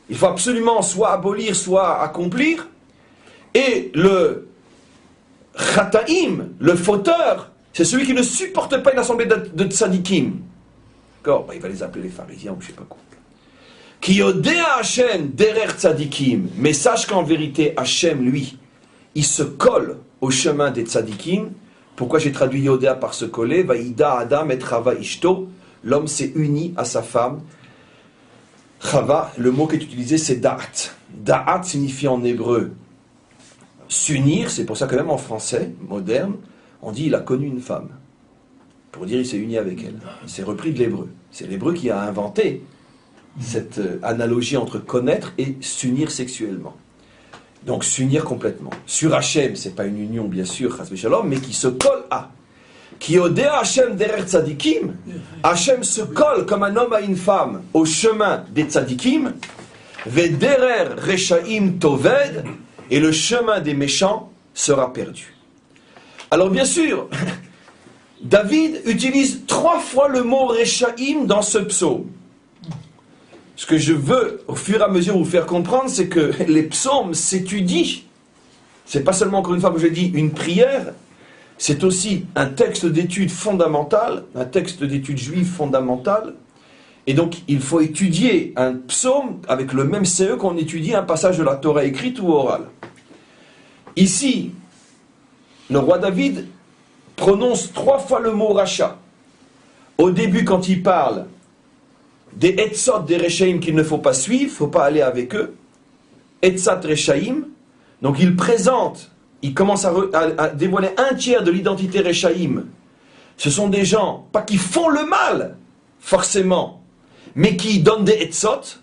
Il faut absolument soit abolir, soit accomplir. Et le chataim, le fauteur, c'est celui qui ne supporte pas une assemblée de tzadikim. D'accord? Il va les appeler les pharisiens ou je ne sais pas quoi. Qui odea Hachem derer tzadikim, mais sache qu'en vérité Hachem, lui, il se colle au chemin des tzadikim. Pourquoi j'ai traduit Yodea par se coller? Vaïda Adam et Chava Ishto, l'homme s'est uni à sa femme. Chava, le mot qui est utilisé c'est Da'at. Da'at signifie en hébreu s'unir, c'est pour ça que même en français moderne, on dit il a connu une femme. Pour dire il s'est uni avec elle. Il s'est repris de l'hébreu. C'est l'hébreu qui a inventé cette analogie entre connaître et s'unir sexuellement. Donc s'unir complètement. Sur Hachem, c'est pas une union bien sûr, chas v'shalom, mais qui se colle à. Qui odea Hachem derer tzadikim, Hachem se colle comme un homme à une femme au chemin des tzadikim, vederer rechaim toved, et le chemin des méchants sera perdu. Alors bien sûr, David utilise 3 fois le mot rechaim dans ce psaume. ce que je veux, au fur et à mesure, vous faire comprendre, c'est que les psaumes s'étudient. C'est pas seulement, encore une fois, comme je l'ai dit, une prière, c'est aussi un texte d'étude fondamentale, un texte d'étude juive fondamentale. Et donc, il faut étudier un psaume avec le même CE qu'on étudie un passage de la Torah écrite ou orale. Ici, le roi David prononce 3 fois le mot rachat. Au début, quand il parle des etzot des Rechaim qu'il ne faut pas suivre, il ne faut pas aller avec eux, etzat Rechaim, donc il présente, il commence à dévoiler un tiers de l'identité Rechaim. Ce sont des gens, pas qui font le mal, forcément, mais qui donnent des etzot,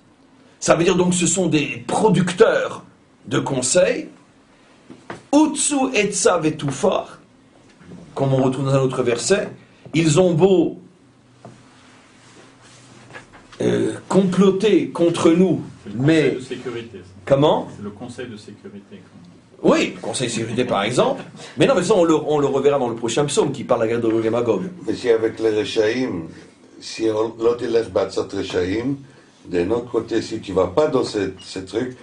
ça veut dire donc ce sont des producteurs de conseils, Utsu etza vetufor, comme on retrouve dans un autre verset, ils ont beau comploter contre nous, mais... Le conseil de sécurité. Ça. Comment ? Le conseil de sécurité. Oui, le conseil de sécurité par exemple, mais non, mais ça on le reverra dans le prochain psaume qui parle de la guerre de Gog et Magog. Mais si avec les Rechaim, si l'autre laisse Batsat Rechaim, d'un autre côté, si tu ne vas pas dans ce truc,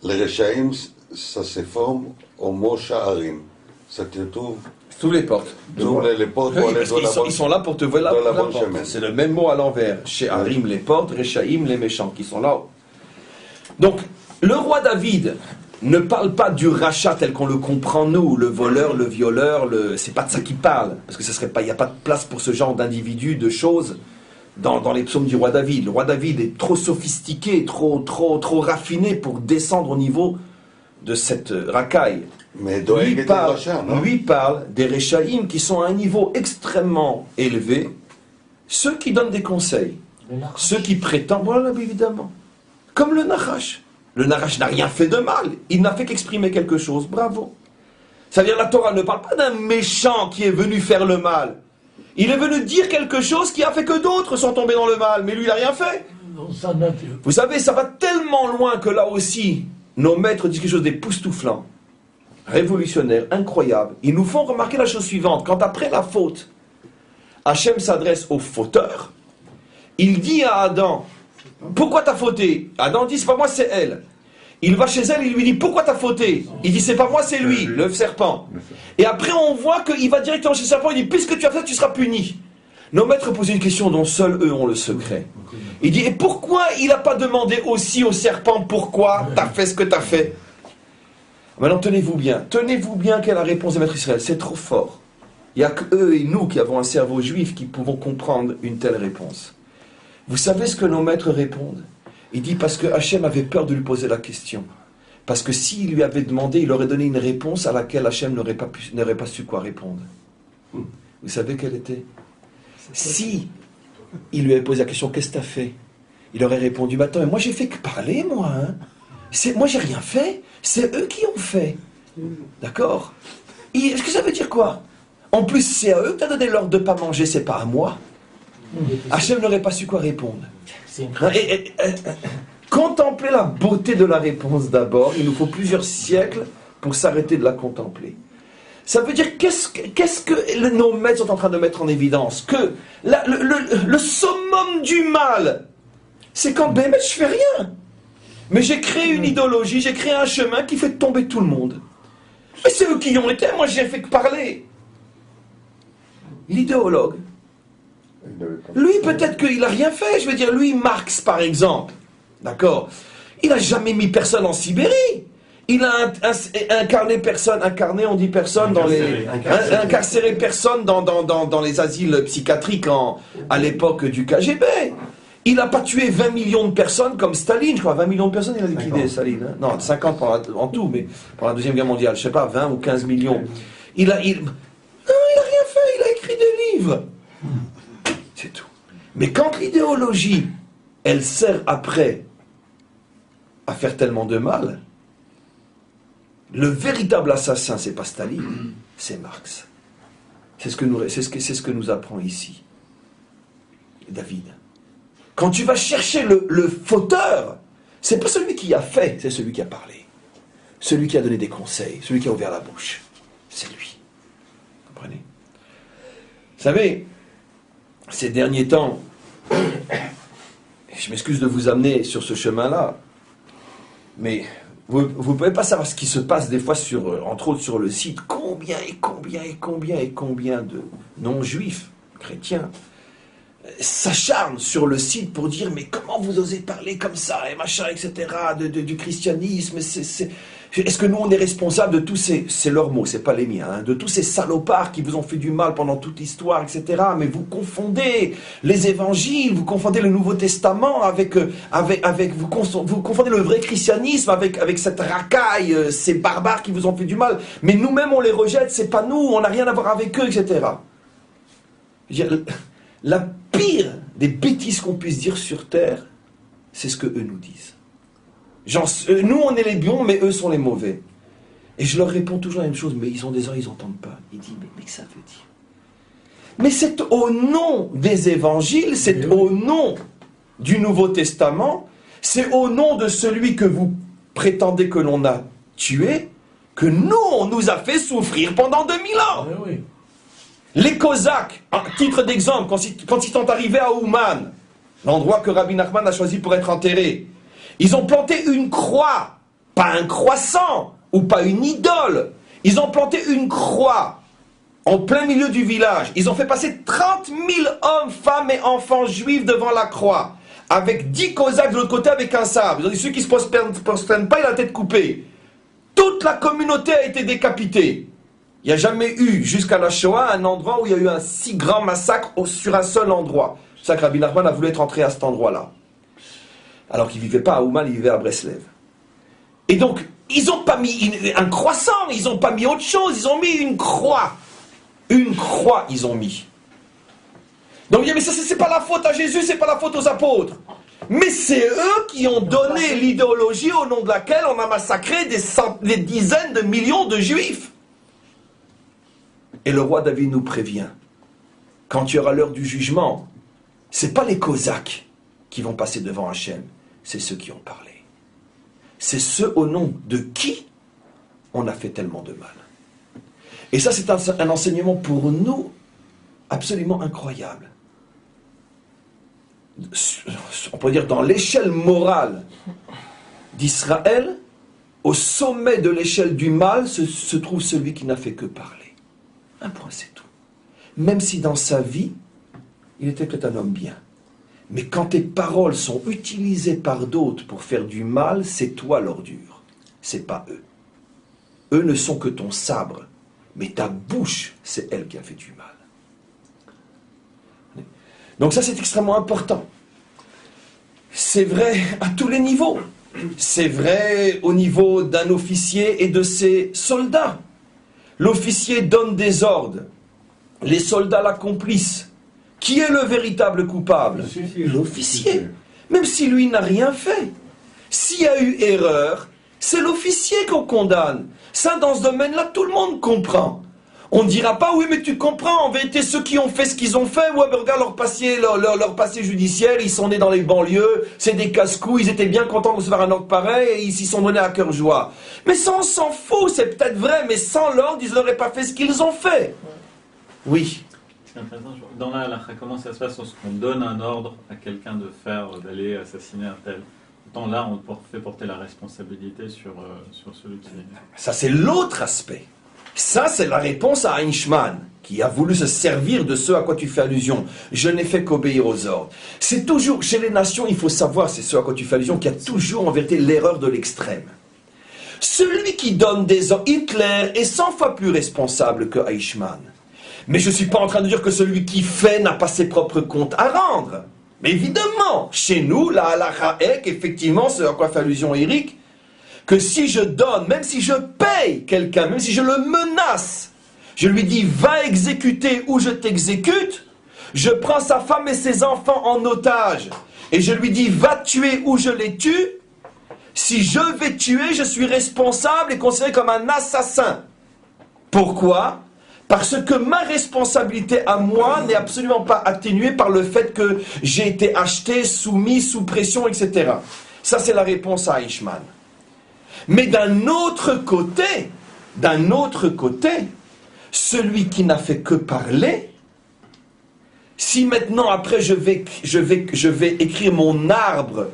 les Rechaim, ça se forme au mot Sha'arim. Ça te trouve. Toutes les portes. Les portes Oui, parce qu'ils sont là pour te voir la porte. Chemin. C'est le même mot à l'envers. Chez Harim, les portes, Rechaim, les méchants, qui sont là-haut. Donc, le roi David ne parle pas du rachat tel qu'on le comprend nous, le voleur, le violeur, c'est pas de ça qu'il parle, parce que il n'y a pas de place pour ce genre d'individus, de choses dans les psaumes du roi David. Le roi David est trop sophistiqué, trop raffiné pour descendre au niveau de cette racaille. Mais lui parle des Rechaim qui sont à un niveau extrêmement élevé, ceux qui donnent des conseils, ceux qui prétendent, voilà évidemment, comme le Nachash. Le Nachash n'a rien fait de mal, il n'a fait qu'exprimer quelque chose, bravo. C'est-à-dire la Torah ne parle pas d'un méchant qui est venu faire le mal. Il est venu dire quelque chose qui a fait que d'autres sont tombés dans le mal, mais lui il n'a rien fait. Vous savez, ça va tellement loin que là aussi, nos maîtres disent quelque chose d'époustouflant, révolutionnaire, incroyable. Ils nous font remarquer la chose suivante. Quand après la faute, Hachem s'adresse au fauteur, il dit à Adam, pourquoi t'as fauté? Adam dit, c'est pas moi, c'est elle. Il va chez elle, il lui dit, pourquoi t'as fauté? Il dit, c'est pas moi, c'est lui, le serpent. Et après on voit qu'il va directement chez le serpent, il dit, puisque tu as fait, tu seras puni. Nos maîtres posent une question dont seuls eux ont le secret. Il dit, et pourquoi il n'a pas demandé aussi au serpent, pourquoi t'as fait ce que t'as fait? Maintenant, tenez-vous bien quelle est la réponse des maîtres Israël, c'est trop fort. Il n'y a que eux et nous qui avons un cerveau juif qui pouvons comprendre une telle réponse. Vous savez ce que nos maîtres répondent? Il dit parce que Hachem avait peur de lui poser la question. Parce que s'il lui avait demandé, il aurait donné une réponse à laquelle Hachem n'aurait pas su quoi répondre. Vous savez quelle était? Si il lui avait posé la question, qu'est-ce que tu as fait? Il aurait répondu, mais attends, mais moi j'ai fait que parler, moi. Moi j'ai rien fait, c'est eux qui ont fait. D'accord? Est-ce que ça veut dire quoi? En plus, c'est à eux que tu as donné l'ordre de ne pas manger, c'est pas à moi. Hachem n'aurait pas su quoi répondre. Contempler la beauté de la réponse d'abord, il nous faut plusieurs siècles pour s'arrêter de la contempler. Ça veut dire, qu'est-ce que nos maîtres sont en train de mettre en évidence? Que le summum du mal, c'est quand Bémet, je fais rien. Mais j'ai créé une idéologie, j'ai créé un chemin qui fait tomber tout le monde. Mais c'est eux qui y ont été, moi j'ai fait que parler. L'idéologue, lui peut-être qu'il n'a rien fait, je veux dire, lui Marx par exemple, d'accord, il n'a jamais mis personne en Sibérie. Il a incarné, on dit personne dans les... Incarcéré personne dans les asiles psychiatriques à l'époque du KGB. Il n'a pas tué 20 millions de personnes comme Staline, je crois. 20 millions de personnes, il a liquidé, Staline. Hein. Non, 50 en tout, mais pour la Deuxième Guerre mondiale, je ne sais pas, 20 ou 15 millions. Non, il n'a rien fait, il a écrit des livres. C'est tout. Mais quand l'idéologie, elle sert après à faire tellement de mal, le véritable assassin, c'est pas Staline, c'est Marx. C'est ce que nous apprend ici David. Quand tu vas chercher le fauteur, c'est pas celui qui a fait, c'est celui qui a parlé. Celui qui a donné des conseils, celui qui a ouvert la bouche. C'est lui. Vous comprenez? Vous savez, ces derniers temps, je m'excuse de vous amener sur ce chemin-là, mais vous ne pouvez pas savoir ce qui se passe des fois, entre autres sur le site, combien de non-juifs, chrétiens, s'acharnent sur le site pour dire mais comment vous osez parler comme ça et machin, etc., du christianisme, est-ce que nous on est responsable de tous ces, c'est leurs mots, c'est pas les miens, hein, de tous ces salopards qui vous ont fait du mal pendant toute l'histoire, etc., mais vous confondez les évangiles, vous confondez le Nouveau Testament vous confondez le vrai christianisme avec cette racaille, ces barbares qui vous ont fait du mal, mais nous-mêmes on les rejette, c'est pas nous, on n'a rien à voir avec eux, etc. Je veux dire, la pire des bêtises qu'on puisse dire sur terre, c'est ce que eux nous disent. Genre, nous on est les bons, mais eux sont les mauvais. Et je leur réponds toujours la même chose, mais ils ont des heures, ils n'entendent pas. Ils disent, mais que ça veut dire? Mais c'est au nom des évangiles, c'est au nom du Nouveau Testament, c'est au nom de celui que vous prétendez que l'on a tué, que nous, on nous a fait souffrir pendant 2000 ans. Oui. Les Cosaques, à titre d'exemple, quand ils sont arrivés à Ouman, l'endroit que Rabbi Nachman a choisi pour être enterré, ils ont planté une croix, pas un croissant, ou pas une idole. Ils ont planté une croix en plein milieu du village. Ils ont fait passer 30 000 hommes, femmes et enfants juifs devant la croix, avec 10 Cosaques de l'autre côté avec un sabre. Ils ont dit, ceux qui ne se prosternent pas, il a la tête coupée. Toute la communauté a été décapitée. Il n'y a jamais eu, jusqu'à la Shoah, un endroit où il y a eu un si grand massacre sur un seul endroit. C'est pour ça que Rabbi Nachman a voulu être entré à cet endroit-là. Alors qu'il ne vivait pas à Ouman, il vivait à Breslev. Et donc, ils n'ont pas mis un croissant, ils n'ont pas mis autre chose, ils ont mis une croix. Une croix, ils ont mis. Donc, il dit, mais ça, c'est pas la faute à Jésus, c'est pas la faute aux apôtres. Mais c'est eux qui ont donné l'idéologie au nom de laquelle on a massacré des dizaines de millions de juifs. Et le roi David nous prévient, quand il y aura l'heure du jugement, c'est pas les Cosaques qui vont passer devant Hachem, c'est ceux qui ont parlé. C'est ceux au nom de qui on a fait tellement de mal. Et ça, c'est un enseignement pour nous absolument incroyable. On peut dire dans l'échelle morale d'Israël, au sommet de l'échelle du mal se trouve celui qui n'a fait que parler. Un point, c'est tout. Même si dans sa vie, il était peut-être un homme bien. Mais quand tes paroles sont utilisées par d'autres pour faire du mal, c'est toi l'ordure. C'est pas eux. Eux ne sont que ton sabre. Mais ta bouche, c'est elle qui a fait du mal. Donc ça, c'est extrêmement important. C'est vrai à tous les niveaux. C'est vrai au niveau d'un officier et de ses soldats. L'officier donne des ordres. Les soldats l'accomplissent. Qui est le véritable coupable? L'officier. Même si lui n'a rien fait. S'il y a eu erreur, c'est l'officier qu'on condamne. Ça, dans ce domaine-là, tout le monde comprend. On ne dira pas, oui, mais tu comprends, en vérité, ceux qui ont fait ce qu'ils ont fait, ouais, mais regarde leur passé judiciaire, ils sont nés dans les banlieues, c'est des casse-couilles, ils étaient bien contents de recevoir un ordre pareil, et ils s'y sont donnés à cœur joie. Mais ça, on s'en fout, c'est peut-être vrai, mais sans l'ordre, ils n'auraient pas fait ce qu'ils ont fait. Oui. C'est intéressant. Dans la halakha, comment ça se passe lorsqu'on donne un ordre à quelqu'un d'aller assassiner un tel? Autant là, on fait porter la responsabilité sur celui qui... Ça, c'est l'autre aspect. Ça, c'est la réponse à Eichmann, qui a voulu se servir de ce à quoi tu fais allusion. Je n'ai fait qu'obéir aux ordres. C'est toujours, chez les nations, il faut savoir, c'est ce à quoi tu fais allusion, qu'il y a toujours en vérité l'erreur de l'extrême. Celui qui donne des ordres, Hitler est 100 fois plus responsable que Eichmann. Mais je ne suis pas en train de dire que celui qui fait n'a pas ses propres comptes à rendre. Mais évidemment, chez nous, la halakha est qu'effectivement, c'est à quoi fait allusion Eric, que si je donne, même si je paye quelqu'un, même si je le menace, je lui dis va exécuter ou je t'exécute, je prends sa femme et ses enfants en otage et je lui dis va tuer ou je les tue, si je vais tuer, je suis responsable et considéré comme un assassin. Pourquoi ? Parce que ma responsabilité à moi n'est absolument pas atténuée par le fait que j'ai été acheté, soumis, sous pression, etc. Ça, c'est la réponse à Eichmann. Mais d'un autre côté, celui qui n'a fait que parler, si maintenant après je vais écrire mon arbre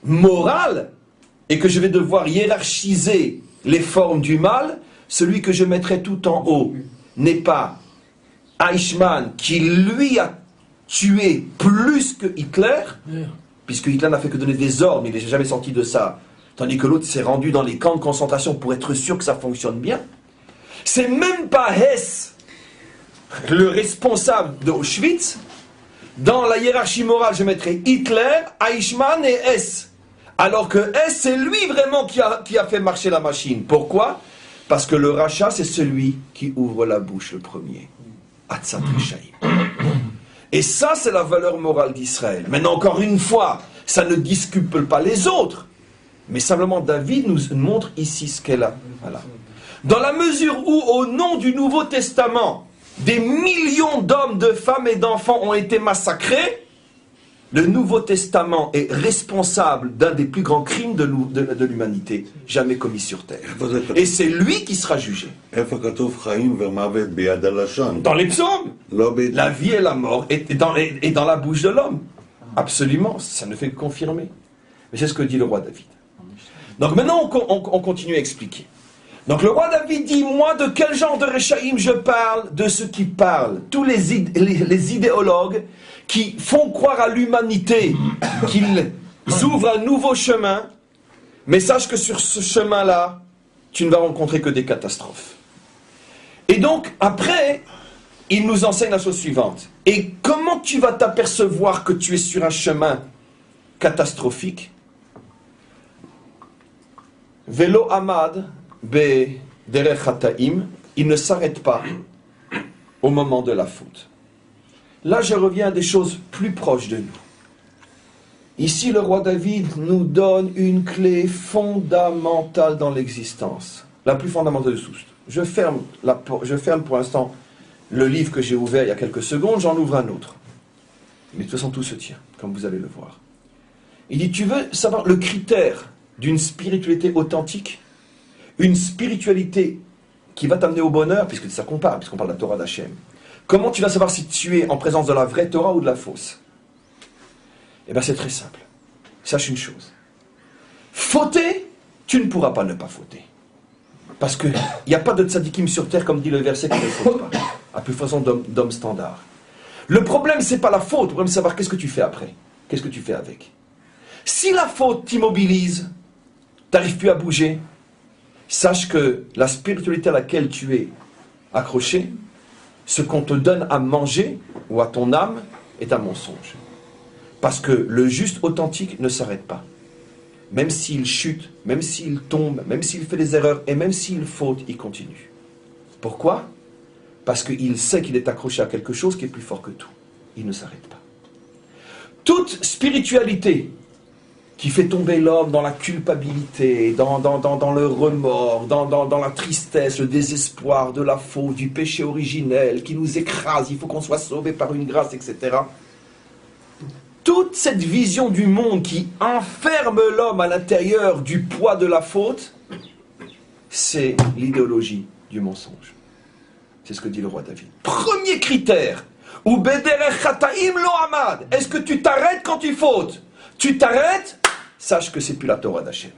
moral et que je vais devoir hiérarchiser les formes du mal, celui que je mettrai tout en haut n'est pas Eichmann qui lui a tué plus que Hitler, puisque Hitler n'a fait que donner des ordres, mais il n'est jamais sorti de ça, tandis que l'autre s'est rendu dans les camps de concentration pour être sûr que ça fonctionne bien. C'est même pas Hess, le responsable d'Auschwitz. Dans la hiérarchie morale, je mettrai Hitler, Eichmann et Hess. Alors que Hess, c'est lui vraiment qui a fait marcher la machine. Pourquoi? Parce que le rachat, c'est celui qui ouvre la bouche le premier. Atzat Reshaim. Et ça, c'est la valeur morale d'Israël. Maintenant, encore une fois, ça ne discute pas les autres. Mais simplement, David nous montre ici ce qu'elle a. Voilà. Dans la mesure où, au nom du Nouveau Testament, des millions d'hommes, de femmes et d'enfants ont été massacrés, le Nouveau Testament est responsable d'un des plus grands crimes de l'humanité jamais commis sur terre. Et c'est lui qui sera jugé. Dans les psaumes, la vie et la mort est dans la bouche de l'homme. Absolument, ça ne fait que confirmer. Mais c'est ce que dit le roi David. Donc maintenant, on continue à expliquer. Donc le roi David dit, moi de quel genre de Réchaïm je parle? De ceux qui parlent. Tous les idéologues qui font croire à l'humanité qu'ils ouvrent un nouveau chemin, mais sache que sur ce chemin-là, tu ne vas rencontrer que des catastrophes. Et donc, après, il nous enseigne la chose suivante. Et comment tu vas t'apercevoir que tu es sur un chemin catastrophique? Velo Amad be derech hataim, il ne s'arrête pas au moment de la faute. Là, je reviens à des choses plus proches de nous. Ici, le roi David nous donne une clé fondamentale dans l'existence, la plus fondamentale de tous. Je ferme pour l'instant le livre que j'ai ouvert il y a quelques secondes, j'en ouvre un autre. Mais de toute façon, tout se tient, comme vous allez le voir. Il dit, tu veux savoir le critère d'une spiritualité authentique, une spiritualité qui va t'amener au bonheur, puisque c'est ça qu'on parle, puisqu'on parle de la Torah d'Hachem. Comment tu vas savoir si tu es en présence de la vraie Torah ou de la fausse? Eh bien, c'est très simple. Sache une chose. Fauter, tu ne pourras pas ne pas fauter. Parce qu'il n'y a pas de tzadikim sur terre, comme dit le verset, qui ne faute pas. À plus façon d'homme standard. Le problème, c'est pas la faute. Le problème, c'est savoir qu'est-ce que tu fais après. Qu'est-ce que tu fais avec. Si la faute t'immobilise, tu n'arrives plus à bouger, sache que la spiritualité à laquelle tu es accroché, ce qu'on te donne à manger ou à ton âme est un mensonge. Parce que le juste authentique ne s'arrête pas. Même s'il chute, même s'il tombe, même s'il fait des erreurs et même s'il faute, il continue. Pourquoi? Parce qu'il sait qu'il est accroché à quelque chose qui est plus fort que tout. Il ne s'arrête pas. Toute spiritualité qui fait tomber l'homme dans la culpabilité, dans le remords, dans la tristesse, le désespoir de la faute, du péché originel, qui nous écrase, il faut qu'on soit sauvé par une grâce, etc. Toute cette vision du monde qui enferme l'homme à l'intérieur du poids de la faute, c'est l'idéologie du mensonge. C'est ce que dit le roi David. Premier critère, ou bederech chataim lo amad. Est-ce que tu t'arrêtes quand tu fautes? Tu t'arrêtes, sache que c'est plus la Torah d'Hachem.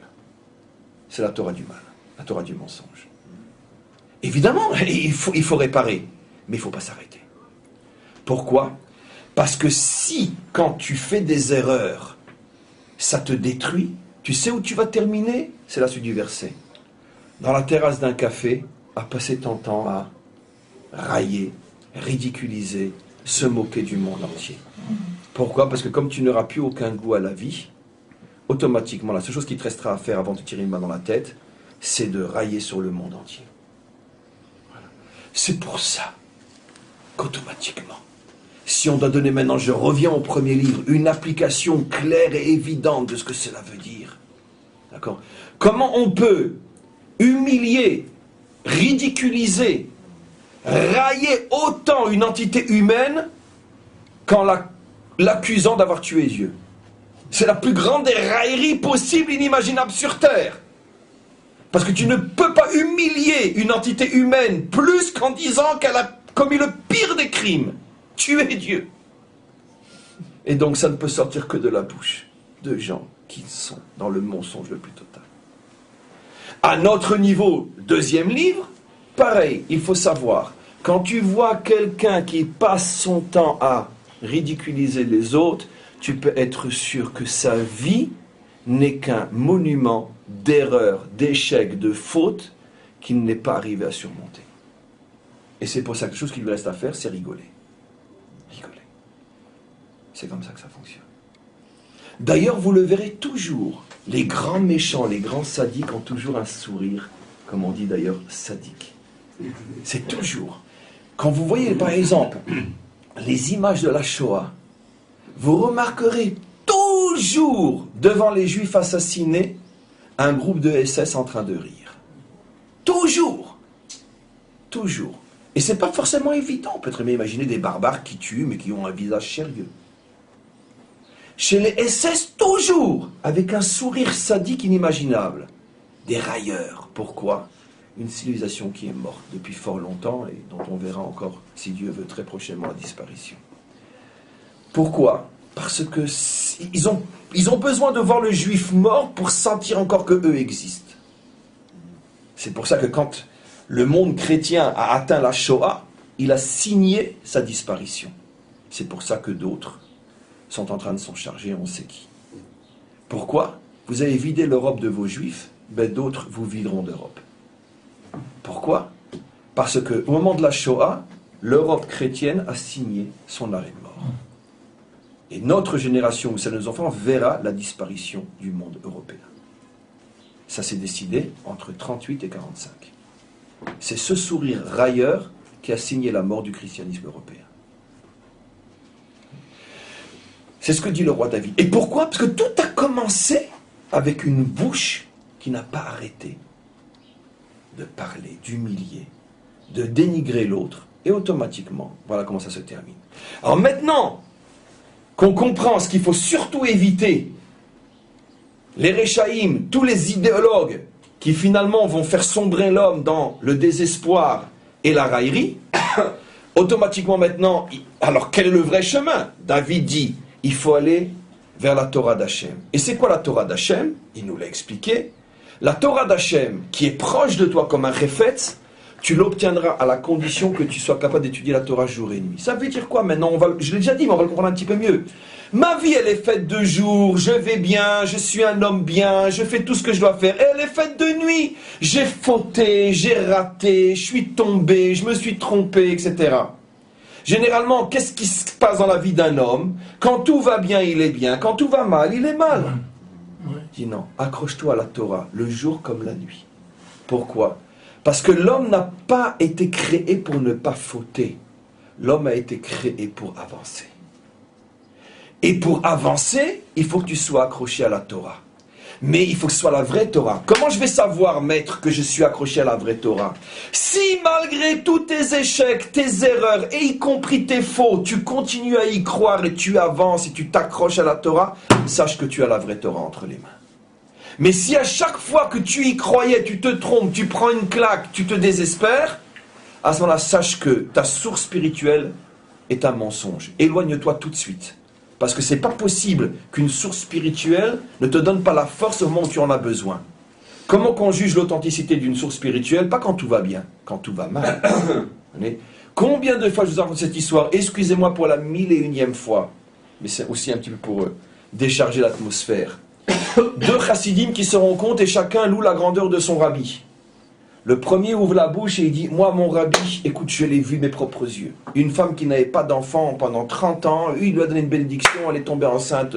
C'est la Torah du mal, la Torah du mensonge. Évidemment, il faut réparer, mais il ne faut pas s'arrêter. Pourquoi? Parce que si, quand tu fais des erreurs, ça te détruit, tu sais où tu vas terminer? C'est la suite du verset. Dans la terrasse d'un café, à passer ton temps à railler, ridiculiser, se moquer du monde entier. Pourquoi? Parce que comme tu n'auras plus aucun goût à la vie, automatiquement, la seule chose qui te restera à faire avant de te tirer une main dans la tête, c'est de railler sur le monde entier. Voilà. C'est pour ça qu'automatiquement, si on doit donner maintenant, je reviens au premier livre, une application claire et évidente de ce que cela veut dire. D'accord? Comment on peut humilier, ridiculiser, railler autant une entité humaine qu'en l'accusant d'avoir tué Dieu? C'est la plus grande des railleries possibles, inimaginables sur Terre. Parce que tu ne peux pas humilier une entité humaine plus qu'en disant qu'elle a commis le pire des crimes. Tuer Dieu. Et donc ça ne peut sortir que de la bouche de gens qui sont dans le mensonge le plus total. À notre niveau, deuxième livre, pareil, il faut savoir, quand tu vois quelqu'un qui passe son temps à ridiculiser les autres, tu peux être sûr que sa vie n'est qu'un monument d'erreurs, d'échecs, de fautes qu'il n'est pas arrivé à surmonter. Et c'est pour ça que la chose qu'il lui reste à faire, c'est rigoler. Rigoler. C'est comme ça que ça fonctionne. D'ailleurs, vous le verrez toujours. Les grands méchants, les grands sadiques ont toujours un sourire, comme on dit d'ailleurs, sadique. C'est toujours. Quand vous voyez, par exemple, les images de la Shoah, vous remarquerez toujours, devant les Juifs assassinés, un groupe de SS en train de rire. Toujours. Toujours. Et c'est pas forcément évident. On peut très bien imaginer des barbares qui tuent, mais qui ont un visage sérieux. Chez les SS, toujours, avec un sourire sadique inimaginable. Des railleurs. Pourquoi ? Une civilisation qui est morte depuis fort longtemps et dont on verra encore, si Dieu veut, très prochainement la disparition. Pourquoi ? Parce que ils ont besoin de voir le juif mort pour sentir encore que eux existent. C'est pour ça que quand le monde chrétien a atteint la Shoah, il a signé sa disparition. C'est pour ça que d'autres sont en train de s'en charger, on sait qui. Pourquoi ? Vous avez vidé l'Europe de vos juifs, ben d'autres vous videront d'Europe. Pourquoi ? Parce qu'au moment de la Shoah, l'Europe chrétienne a signé son arrêt de mort. Et notre génération, où c'est nos enfants, verra la disparition du monde européen. Ça s'est décidé entre 38 et 45. C'est ce sourire railleur qui a signé la mort du christianisme européen. C'est ce que dit le roi David. Et pourquoi ? Parce que tout a commencé avec une bouche qui n'a pas arrêté de parler, d'humilier, de dénigrer l'autre. Et automatiquement, voilà comment ça se termine. Alors maintenant qu'on comprend ce qu'il faut surtout éviter, les Réchaïm, tous les idéologues qui finalement vont faire sombrer l'homme dans le désespoir et la raillerie, automatiquement maintenant, alors quel est le vrai chemin ? David dit, il faut aller vers la Torah d'Hachem. Et c'est quoi la Torah d'Hachem ? Il nous l'a expliqué. La Torah d'Hachem, qui est proche de toi comme un réfetz, tu l'obtiendras à la condition que tu sois capable d'étudier la Torah jour et nuit. Ça veut dire quoi maintenant ? Je l'ai déjà dit, mais on va le comprendre un petit peu mieux. Ma vie, elle est faite de jour, je vais bien, je suis un homme bien, je fais tout ce que je dois faire. Et elle est faite de nuit. J'ai fauté, j'ai raté, je suis tombé, je me suis trompé, etc. Généralement, qu'est-ce qui se passe dans la vie d'un homme ? Quand tout va bien, il est bien. Quand tout va mal, il est mal. Dis non, accroche-toi à la Torah, le jour comme la nuit. Pourquoi ? Parce que l'homme n'a pas été créé pour ne pas fauter. L'homme a été créé pour avancer. Et pour avancer, il faut que tu sois accroché à la Torah. Mais il faut que ce soit la vraie Torah. Comment je vais savoir, maître, que je suis accroché à la vraie Torah ? Si malgré tous tes échecs, tes erreurs, et y compris tes faux, tu continues à y croire et tu avances et tu t'accroches à la Torah, sache que tu as la vraie Torah entre les mains. Mais si à chaque fois que tu y croyais, tu te trompes, tu prends une claque, tu te désespères, à ce moment-là, sache que ta source spirituelle est un mensonge. Éloigne-toi tout de suite. Parce que c'est pas possible qu'une source spirituelle ne te donne pas la force au moment où tu en as besoin. Comment qu'on juge l'authenticité d'une source spirituelle ? Pas quand tout va bien, quand tout va mal. Combien de fois je vous raconte cette histoire ? Excusez-moi pour la 1001e fois, mais c'est aussi un petit peu pour décharger l'atmosphère. Deux chassidim qui se rencontrent et chacun loue la grandeur de son rabbi. Le premier ouvre la bouche et il dit « Moi, mon rabbi, écoute, je l'ai vu de mes propres yeux. Une femme qui n'avait pas d'enfant pendant 30 ans, lui, il lui a donné une bénédiction, elle est tombée enceinte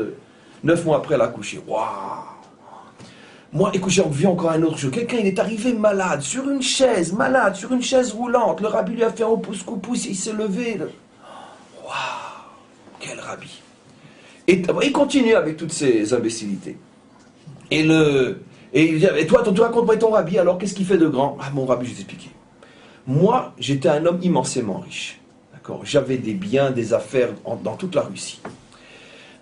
9 mois après, elle a accouché. Waouh ! Moi, écoute, j'ai vu encore un autre jour. Quelqu'un, il est arrivé malade, sur une chaise roulante. Le rabbi lui a fait un pouce-coupouce, il s'est levé. Waouh ! Quel rabbi ! Et il continue avec toutes ces imbécilités. Et il dit, et toi, tu racontes-moi ton rabbi, alors qu'est-ce qu'il fait de grand ? Ah, mon rabbi, je vais t'expliquer. Moi, j'étais un homme immensément riche. D'accord ? J'avais des biens, des affaires dans toute la Russie.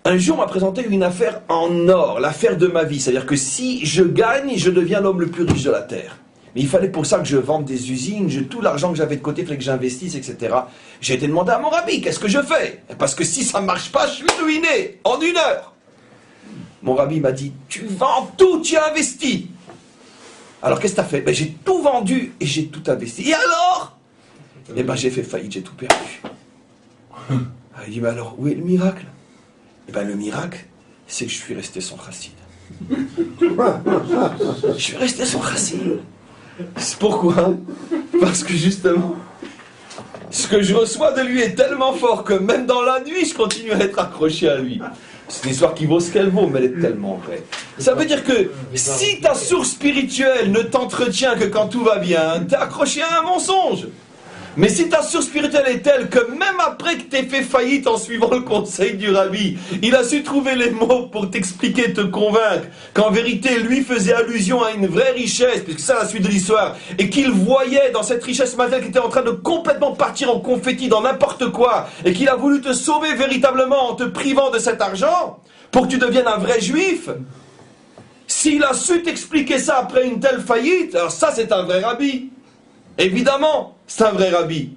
Un jour, on m'a présenté une affaire en or, l'affaire de ma vie. C'est-à-dire que si je gagne, je deviens l'homme le plus riche de la terre. Mais il fallait pour ça que je vende des usines, tout l'argent que j'avais de côté, il fallait que j'investisse, etc. J'ai été demandé à mon rabbi, qu'est-ce que je fais? Parce que si ça ne marche pas, je suis ruiné en 1 heure. Mon rabbi m'a dit, tu vends tout, tu investis. Alors qu'est-ce que tu as fait? Ben, j'ai tout vendu et j'ai tout investi. Et alors? Eh ben j'ai fait faillite, j'ai tout perdu. Il dit, mais alors, où est le miracle? Eh ben le miracle, c'est que je suis resté sans racine. Je suis resté sans racine. C'est pourquoi? Parce que justement, ce que je reçois de lui est tellement fort que même dans la nuit, je continue à être accroché à lui. C'est une histoire qui vaut ce qu'elle vaut, mais elle est tellement vraie. Ça veut dire que si ta source spirituelle ne t'entretient que quand tout va bien, t'es accroché à un mensonge. Mais si ta source spirituelle est telle que même après que t'aies fait faillite en suivant le conseil du rabbi, il a su trouver les mots pour t'expliquer, te convaincre qu'en vérité, lui faisait allusion à une vraie richesse, puisque c'est la suite de l'histoire, et qu'il voyait dans cette richesse matérielle qui était en train de complètement partir en confetti dans n'importe quoi, et qu'il a voulu te sauver véritablement en te privant de cet argent, pour que tu deviennes un vrai juif. S'il a su t'expliquer ça après une telle faillite, alors ça c'est un vrai rabbi. Évidemment, c'est un vrai rabbi.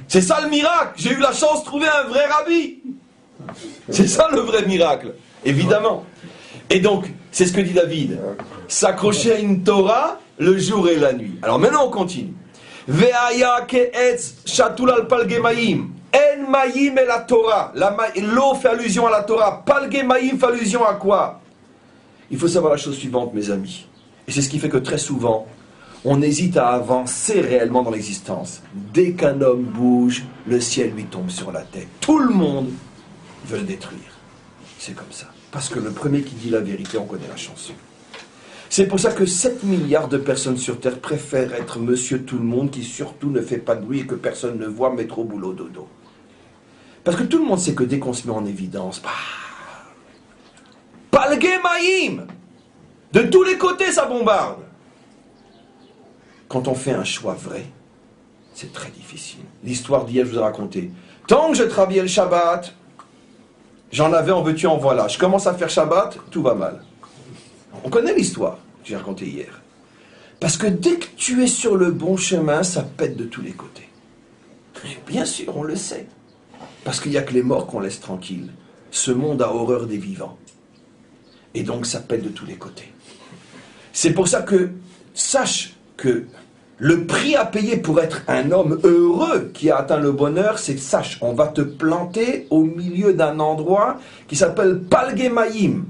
C'est ça le miracle. J'ai eu la chance de trouver un vrai rabbi. C'est ça le vrai miracle. Évidemment. Et donc, c'est ce que dit David. S'accrocher à une Torah le jour et la nuit. Alors maintenant on continue. Ve'aya ke'etz shatul al palgemaim. En maïm et la Torah. L'eau fait allusion à la Torah. Palgemaim fait allusion à quoi? Il faut savoir la chose suivante, mes amis. Et c'est ce qui fait que très souvent, on hésite à avancer réellement dans l'existence. Dès qu'un homme bouge, le ciel lui tombe sur la tête. Tout le monde veut le détruire. C'est comme ça. Parce que le premier qui dit la vérité, on connaît la chanson. C'est pour ça que 7 milliards de personnes sur Terre préfèrent être monsieur tout le monde qui surtout ne fait pas de bruit et que personne ne voit mettre au boulot dodo. Parce que tout le monde sait que dès qu'on se met en évidence, Palgemaim, de tous les côtés ça bombarde. Quand on fait un choix vrai, c'est très difficile. L'histoire d'hier, je vous ai raconté. Tant que je travaillais le Shabbat, j'en avais en veux-tu en voilà. Je commence à faire Shabbat, tout va mal. On connaît l'histoire que j'ai racontée hier. Parce que dès que tu es sur le bon chemin, ça pète de tous les côtés. Et bien sûr, on le sait. Parce qu'il n'y a que les morts qu'on laisse tranquilles. Ce monde a horreur des vivants. Et donc ça pète de tous les côtés. C'est pour ça que, sache que le prix à payer pour être un homme heureux qui a atteint le bonheur, c'est que sache, on va te planter au milieu d'un endroit qui s'appelle Palgemaim.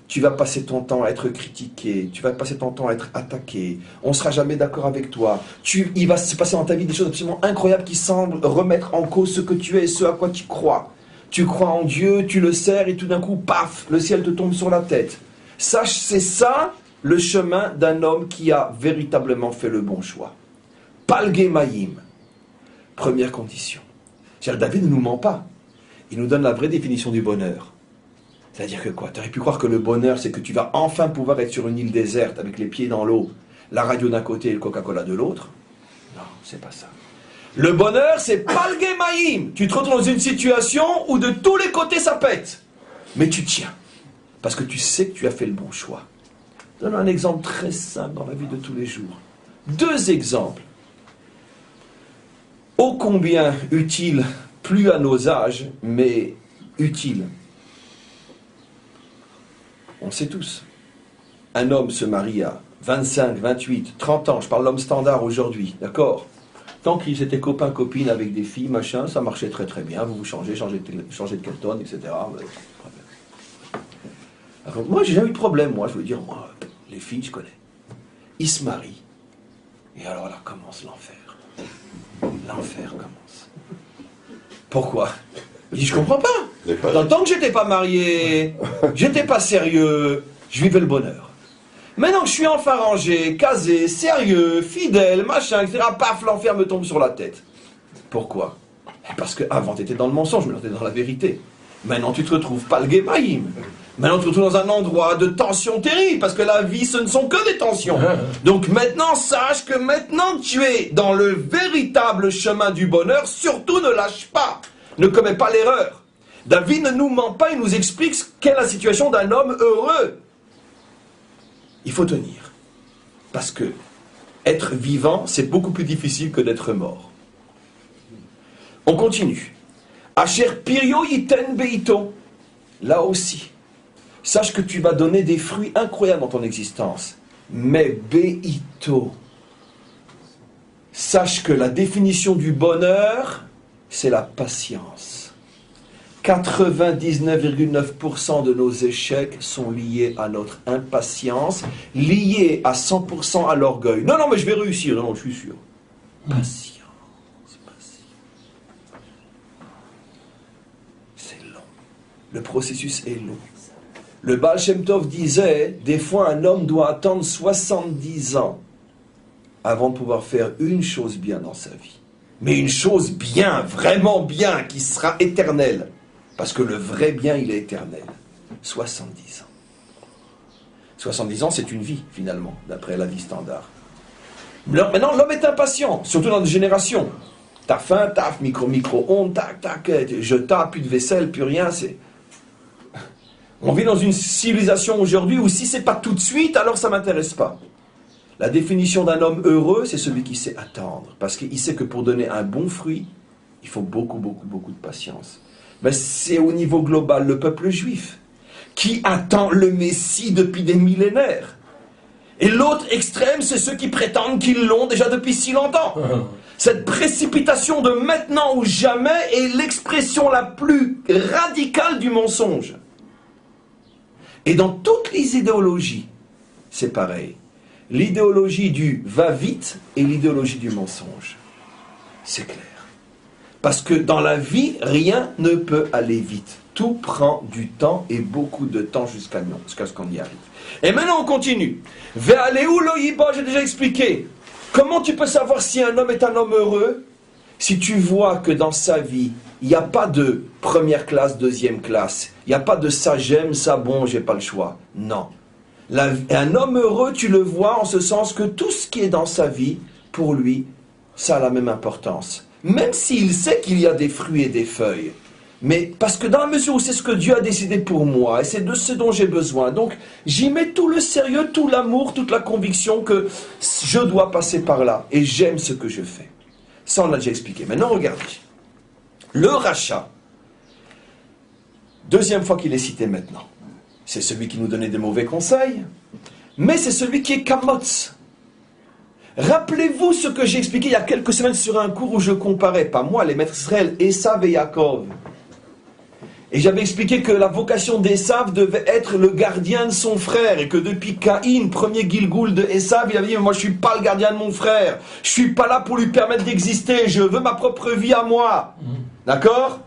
Tu vas passer ton temps à être critiqué, tu vas passer ton temps à être attaqué, on ne sera jamais d'accord avec toi. Il va se passer dans ta vie des choses absolument incroyables qui semblent remettre en cause ce que tu es et ce à quoi tu crois. Tu crois en Dieu, tu le sers et tout d'un coup, paf, le ciel te tombe sur la tête. Sache, c'est ça le chemin d'un homme qui a véritablement fait le bon choix. Palgemaim. Première condition. C'est-à-dire, David ne nous ment pas. Il nous donne la vraie définition du bonheur. C'est-à-dire que quoi? Tu aurais pu croire que le bonheur, c'est que tu vas enfin pouvoir être sur une île déserte avec les pieds dans l'eau, la radio d'un côté et le Coca-Cola de l'autre. Non, c'est pas ça. Le bonheur, c'est Palgemaim. Tu te retrouves dans une situation où de tous les côtés ça pète. Mais tu tiens. Parce que tu sais que tu as fait le bon choix. Je donne un exemple très simple dans la vie de tous les jours. 2 exemples. Ô combien utiles, plus à nos âges, mais utiles. On le sait tous. Un homme se marie à 25, 28, 30 ans. Je parle de l'homme standard aujourd'hui, d'accord? Tant qu'ils étaient copains, copines avec des filles, machin, ça marchait très très bien. Vous vous changez de Kelton, etc. Alors, moi, j'ai jamais eu de problème, moi. Je veux dire, moi, les filles, je connais. Ils se marient. Et alors là, commence l'enfer. L'enfer commence. Pourquoi? Il dit, je comprends pas. Dans le temps que j'étais pas marié, j'étais pas sérieux, je vivais le bonheur. Maintenant que je suis enfin rangé, casé, sérieux, fidèle, machin, etc., paf, l'enfer me tombe sur la tête. Pourquoi? Parce qu'avant, tu étais dans le mensonge, maintenant tu es dans la vérité. Maintenant, tu te retrouves Palgemaim. Maintenant, tu te retrouves dans un endroit de tension terrible, parce que la vie, ce ne sont que des tensions. Donc maintenant, sache que maintenant que tu es dans le véritable chemin du bonheur, surtout ne lâche pas. Ne commets pas l'erreur. David ne nous ment pas, il nous explique quelle est la situation d'un homme heureux. Il faut tenir. Parce que être vivant, c'est beaucoup plus difficile que d'être mort. On continue. Asher pirio yiten beito. Là aussi, sache que tu vas donner des fruits incroyables dans ton existence. Mais beito. Sache que la définition du bonheur, c'est la patience. 99,9% de nos échecs sont liés à notre impatience, liés à 100% à l'orgueil. Non, mais je vais réussir. Non, je suis sûr. Patience. C'est long. Le processus est long. Le Baal Shem Tov disait, des fois un homme doit attendre 70 ans avant de pouvoir faire une chose bien dans sa vie. Mais une chose bien, vraiment bien, qui sera éternelle. Parce que le vrai bien, il est éternel. 70 ans. 70 ans, c'est une vie, finalement, d'après la vie standard. Maintenant, l'homme est impatient, surtout dans notre génération. T'as faim, taf, micro-ondes, tac, je tape, plus de vaisselle, plus rien, c'est... On vit dans une civilisation aujourd'hui où si c'est pas tout de suite, alors ça m'intéresse pas. La définition d'un homme heureux, c'est celui qui sait attendre. Parce qu'il sait que pour donner un bon fruit, il faut beaucoup de patience. Mais c'est au niveau global le peuple juif qui attend le Messie depuis des millénaires. Et l'autre extrême, c'est ceux qui prétendent qu'ils l'ont déjà depuis si longtemps. Cette précipitation de maintenant ou jamais est l'expression la plus radicale du mensonge. Et dans toutes les idéologies, c'est pareil. L'idéologie du va-vite et l'idéologie du mensonge. C'est clair. Parce que dans la vie, rien ne peut aller vite. Tout prend du temps et beaucoup de temps jusqu'à ce qu'on y arrive. Et maintenant on continue. Ve'aleu lo yiba, j'ai déjà expliqué. Comment tu peux savoir si un homme est un homme heureux? Si tu vois que dans sa vie, il n'y a pas de première classe, deuxième classe. Il n'y a pas de ça j'aime, ça bon, j'ai pas le choix. Non. Un homme heureux, tu le vois en ce sens que tout ce qui est dans sa vie, pour lui, ça a la même importance. Même s'il sait qu'il y a des fruits et des feuilles. Mais parce que dans la mesure où c'est ce que Dieu a décidé pour moi, et c'est de ce dont j'ai besoin, donc j'y mets tout le sérieux, tout l'amour, toute la conviction que je dois passer par là, et j'aime ce que je fais. Ça, on l'a déjà expliqué. Maintenant, regardez. Le rachat, deuxième fois qu'il est cité maintenant, c'est celui qui nous donnait des mauvais conseils, mais c'est celui qui est kamotz. Rappelez-vous ce que j'ai expliqué il y a quelques semaines sur un cours où je comparais, pas moi, les maîtres Israël, Esav et Yaakov. Et j'avais expliqué que la vocation d'Esav devait être le gardien de son frère, et que depuis Caïn, premier Gilgoul de Esav, il avait dit, moi je suis pas le gardien de mon frère, je suis pas là pour lui permettre d'exister, je veux ma propre vie à moi. D'accord?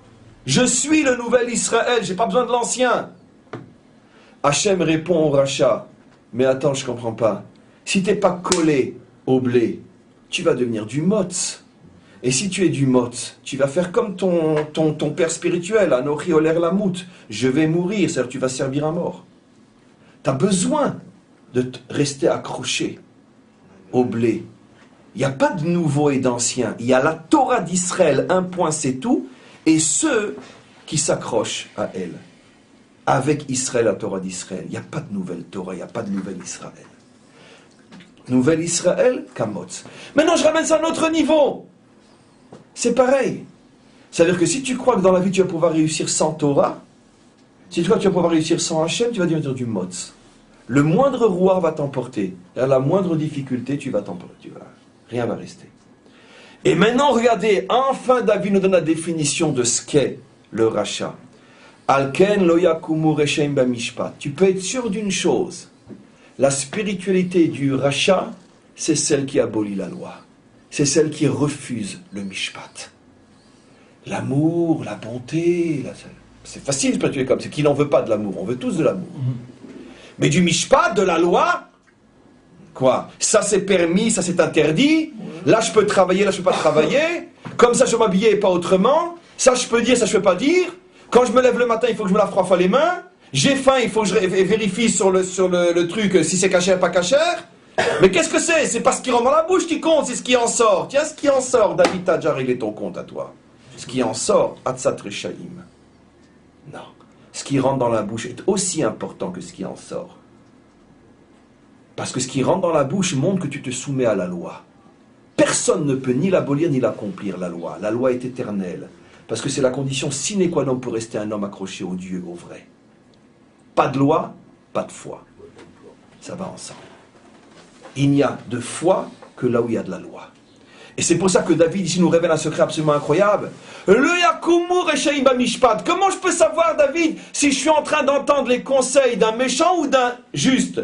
Je suis le nouvel Israël, j'ai pas besoin de l'ancien. Hachem répond au rachat, mais attends, je comprends pas. Si t'es pas collé au blé, tu vas devenir du motz. Et si tu es du motz, tu vas faire comme ton père spirituel, Anochi Oler Lamout. Je vais mourir, c'est-à-dire tu vas servir à mort. Tu as besoin de rester accroché au blé. Il n'y a pas de nouveau et d'ancien. Il y a la Torah d'Israël, un point c'est tout, et ceux qui s'accrochent à elle. Avec Israël, la Torah d'Israël. Il n'y a pas de nouvelle Torah, il n'y a pas de nouvelle Israël. Nouvelle Israël, Kamotz. Maintenant, je ramène ça à un autre niveau. C'est pareil. C'est-à-dire que si tu crois que dans la vie, tu vas pouvoir réussir sans Torah, si tu crois que tu vas pouvoir réussir sans Hachem, tu vas devenir du Motz. Le moindre rouard va t'emporter. À la moindre difficulté, tu vas t'emporter. Rien va rester. Et maintenant, regardez, enfin David nous donne la définition de ce qu'est le rachat. Alken lo yakumu reshaim bamishpat. Tu peux être sûr d'une chose. La spiritualité du rachat, c'est celle qui abolit la loi. C'est celle qui refuse le mishpat. L'amour, la bonté, c'est facile spirituel comme c'est qui n'en veut pas de l'amour, on veut tous de l'amour. Mais du mishpat, de la loi, quoi? Ça c'est permis, ça c'est interdit, là je peux travailler, là je peux pas travailler, comme ça je vais m'habiller et pas autrement, ça je peux dire, ça je peux pas dire, quand je me lève le matin il faut que je me lave 3 fois les mains, j'ai faim, il faut que je vérifie sur le truc si c'est cachère, pas cachère. Mais qu'est-ce que c'est? C'est pas ce qui rentre dans la bouche qui compte, c'est ce qui en sort. Tiens, ce qui en sort, David, t'as déjà réglé ton compte à toi. Ce qui en sort, Atzat Rechaim. Non. Ce qui rentre dans la bouche est aussi important que ce qui en sort. Parce que ce qui rentre dans la bouche montre que tu te soumets à la loi. Personne ne peut ni l'abolir ni l'accomplir, la loi. La loi est éternelle. Parce que c'est la condition sine qua non pour rester un homme accroché au Dieu, au vrai. Pas de loi, pas de foi. Ça va ensemble. Il n'y a de foi que là où il y a de la loi. Et c'est pour ça que David ici nous révèle un secret absolument incroyable. Le Yakumu Reshaim Bamishpat. Comment je peux savoir, David, si je suis en train d'entendre les conseils d'un méchant ou d'un juste?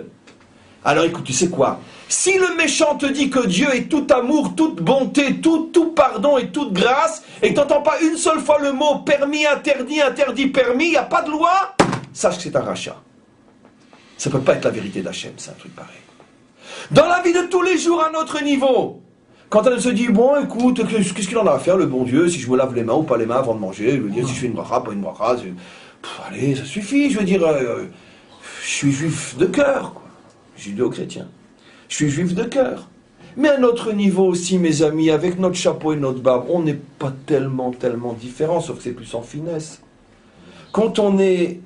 Alors écoute, tu sais quoi? Si le méchant te dit que Dieu est tout amour, toute bonté, tout pardon et toute grâce, et que tu n'entends pas une seule fois le mot permis, interdit, interdit, permis, il n'y a pas de loi, sache que c'est un rachat. Ça ne peut pas être la vérité d'Hachem, c'est un truc pareil. Dans la vie de tous les jours, à un autre niveau, quand elle se dit, bon écoute, qu'est-ce qu'il en a à faire le bon Dieu, si je me lave les mains ou pas les mains avant de manger, je veux dire, si je fais une bracha, pas une bracha, allez, ça suffit, je veux dire, je suis juif de cœur, quoi. Judéo-chrétien. Je suis juif de cœur. Mais à notre niveau aussi, mes amis, avec notre chapeau et notre barbe, on n'est pas tellement différents, sauf que c'est plus en finesse. Quand on n'est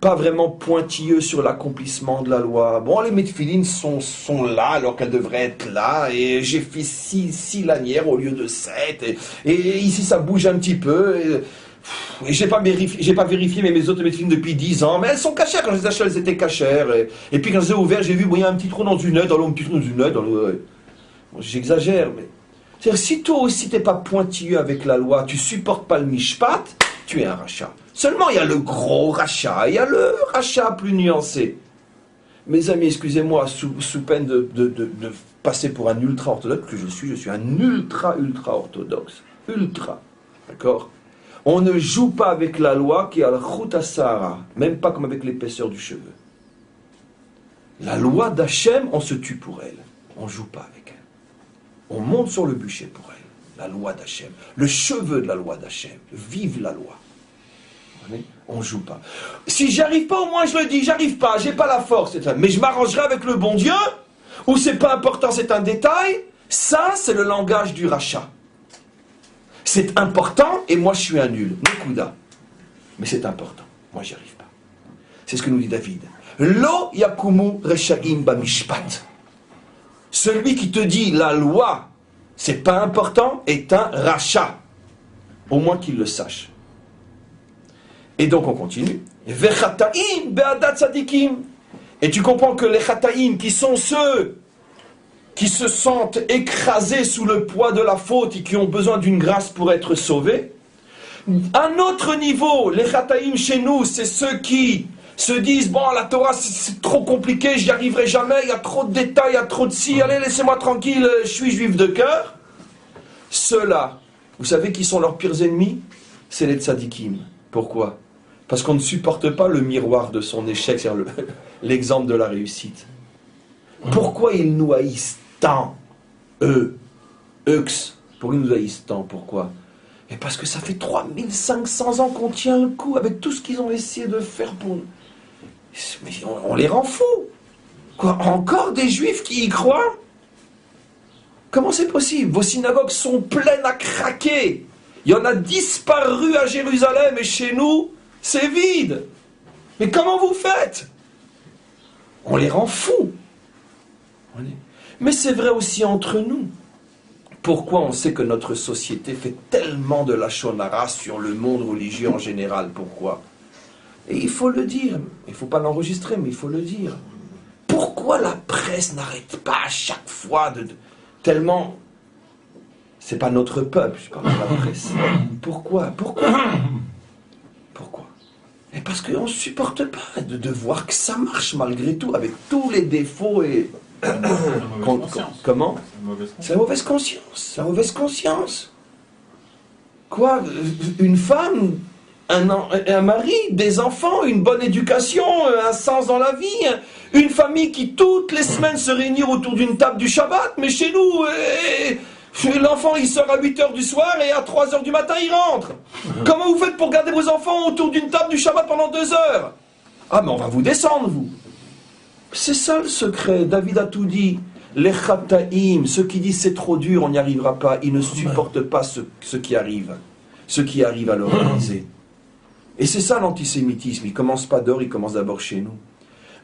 pas vraiment pointilleux sur l'accomplissement de la loi, bon, les métphilines sont là alors qu'elles devraient être là, et j'ai fait 6 lanières au lieu de 7, et ici ça bouge un petit peu, et j'ai pas vérifié mes autres médecines depuis 10 ans, mais elles sont cachères. Quand je les achetais, elles étaient cachères. Et puis quand je les ai ouvertes, j'ai vu, bon, il y a un petit trou dans une œuf, un petit trou dans une œuf. Bon, j'exagère, mais... C'est-à-dire, si toi aussi t'es pas pointilleux avec la loi, tu supportes pas le mishpat, tu es un rachat. Seulement, il y a le gros rachat, il y a le rachat plus nuancé. Mes amis, excusez-moi, sous peine de passer pour un ultra-orthodoxe, que je suis un ultra-orthodoxe. Ultra. D'accord? On ne joue pas avec la loi qui est à la Chouta Sahara, même pas comme avec l'épaisseur du cheveu. La loi d'Hachem, on se tue pour elle. On ne joue pas avec elle. On monte sur le bûcher pour elle. La loi d'Hachem. Le cheveu de la loi d'Hachem. Vive la loi. On ne joue pas. Si j'arrive pas, au moins je le dis, j'arrive pas, j'ai pas la force, etc. Mais je m'arrangerai avec le bon Dieu, ou c'est pas important, c'est un détail. Ça, c'est le langage du rachat. C'est important et moi je suis un nul. Nekuda. Mais c'est important. Moi j'y arrive pas. C'est ce que nous dit David. Lo yakumu reshaim bamishpat. Celui qui te dit la loi, c'est pas important, est un rachat. Au moins qu'il le sache. Et donc on continue. Vechataim be'adat tzadikim. Et tu comprends que les chataim, qui sont ceux qui se sentent écrasés sous le poids de la faute et qui ont besoin d'une grâce pour être sauvés. À notre niveau, les chataïm chez nous, c'est ceux qui se disent, bon, la Torah, c'est trop compliqué, j'y arriverai jamais, il y a trop de détails, il y a trop de si, allez, laissez-moi tranquille, je suis juif de cœur. Ceux-là, vous savez qui sont leurs pires ennemis? C'est les tzadikim. Pourquoi? Parce qu'on ne supporte pas le miroir de son échec, c'est-à-dire l'exemple de la réussite. Pourquoi ils nous haïssent tant, eux, pour ils nous haïssent tant, pourquoi? Et parce que ça fait 3500 ans qu'on tient le coup avec tout ce qu'ils ont essayé de faire pour nous. Mais on les rend fous. Quoi, encore des juifs qui y croient? Comment c'est possible? Vos synagogues sont pleines à craquer. Il y en a 10 par rue à Jérusalem et chez nous, c'est vide. Mais comment vous faites? On les rend fous. Mais c'est vrai aussi entre nous. Pourquoi on sait que notre société fait tellement de la shonara sur le monde religieux en général? Pourquoi? Et il faut le dire. Il ne faut pas l'enregistrer, mais il faut le dire. Pourquoi la presse n'arrête pas à chaque fois tellement... C'est pas notre peuple, je parle de la presse. Pourquoi? Et parce qu'on ne supporte pas de voir que ça marche malgré tout, avec tous les défauts et... Comment? C'est la mauvaise conscience. C'est la mauvaise conscience. Quoi? Une femme, un mari, des enfants, une bonne éducation, un sens dans la vie, une famille qui toutes les semaines se réunit autour d'une table du Shabbat, mais chez nous, l'enfant il sort à 8h du soir et à 3h du matin il rentre. Comment vous faites pour garder vos enfants autour d'une table du Shabbat pendant 2 heures? Ah mais on va vous descendre, vous. C'est ça le secret. David a tout dit. Les chataïm, ceux qui disent c'est trop dur, on n'y arrivera pas, ils ne supportent pas ce qui arrive. Ce qui arrive à leur réaliser. Et c'est ça l'antisémitisme. Il commence pas d'or, il commence d'abord chez nous.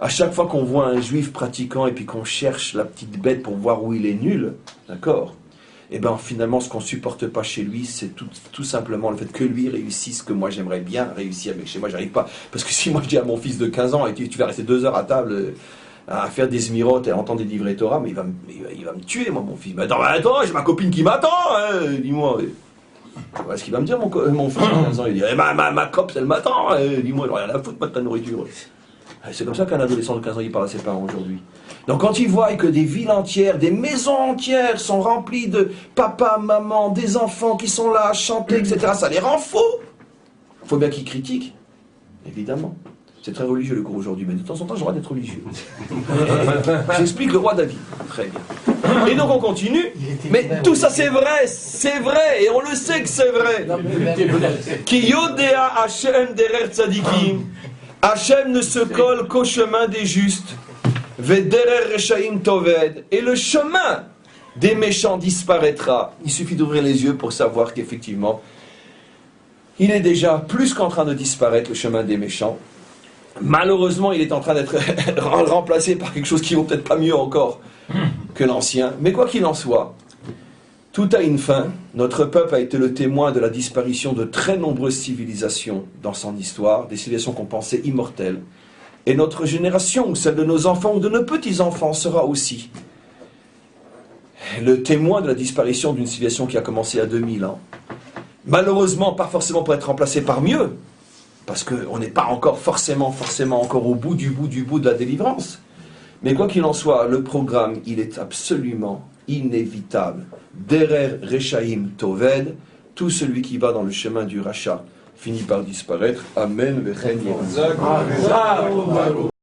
À chaque fois qu'on voit un juif pratiquant et puis qu'on cherche la petite bête pour voir où il est nul, d'accord? Et bien finalement, ce qu'on ne supporte pas chez lui, c'est tout simplement le fait que lui réussisse, que moi j'aimerais bien réussir, mais chez moi j'arrive pas. Parce que si moi je dis à mon fils de 15 ans, et tu vas rester 2 heures à table à faire des zmirotes et à entendre des livrets Torah, mais il va me tuer, moi, mon fils. Mais attends, j'ai ma copine qui m'attend, hein, dis-moi. Voilà ce qu'il va me dire, mon fils de 15 ans. Il dit, ma copse, elle m'attend, dis-moi, il n'a rien à foutre, pas de ta nourriture. C'est comme ça qu'un adolescent de 15 ans, il parle à ses parents aujourd'hui. Donc quand il voit que des villes entières, des maisons entières sont remplies de papa, maman, des enfants qui sont là à chanter, etc., ça les rend fous. Il faut bien qu'ils critiquent, évidemment. C'est très religieux le cours aujourd'hui, mais de temps en temps, j'ai le droit d'être religieux. J'explique le roi David. Très bien. Et donc on continue, mais tout ça c'est vrai, et on le sait que c'est vrai. Ki yodea Hashem derer tzadikim, Hashem ne se colle qu'au chemin des justes, vederer reshaim toved, et le chemin des méchants disparaîtra. Il suffit d'ouvrir les yeux pour savoir qu'effectivement, il est déjà plus qu'en train de disparaître, le chemin des méchants. Malheureusement, il est en train d'être remplacé par quelque chose qui vaut peut-être pas mieux encore que l'ancien. Mais quoi qu'il en soit, tout a une fin. Notre peuple a été le témoin de la disparition de très nombreuses civilisations dans son histoire, des civilisations qu'on pensait immortelles. Et notre génération, ou celle de nos enfants ou de nos petits-enfants, sera aussi le témoin de la disparition d'une civilisation qui a commencé à 2000 ans. Malheureusement, pas forcément pour être remplacé par mieux, parce qu'on n'est pas encore forcément encore au bout de la délivrance. Mais quoi qu'il en soit, le programme, il est absolument inévitable. Derer Reshaim Toved, tout celui qui va dans le chemin du rachat finit par disparaître. Amen.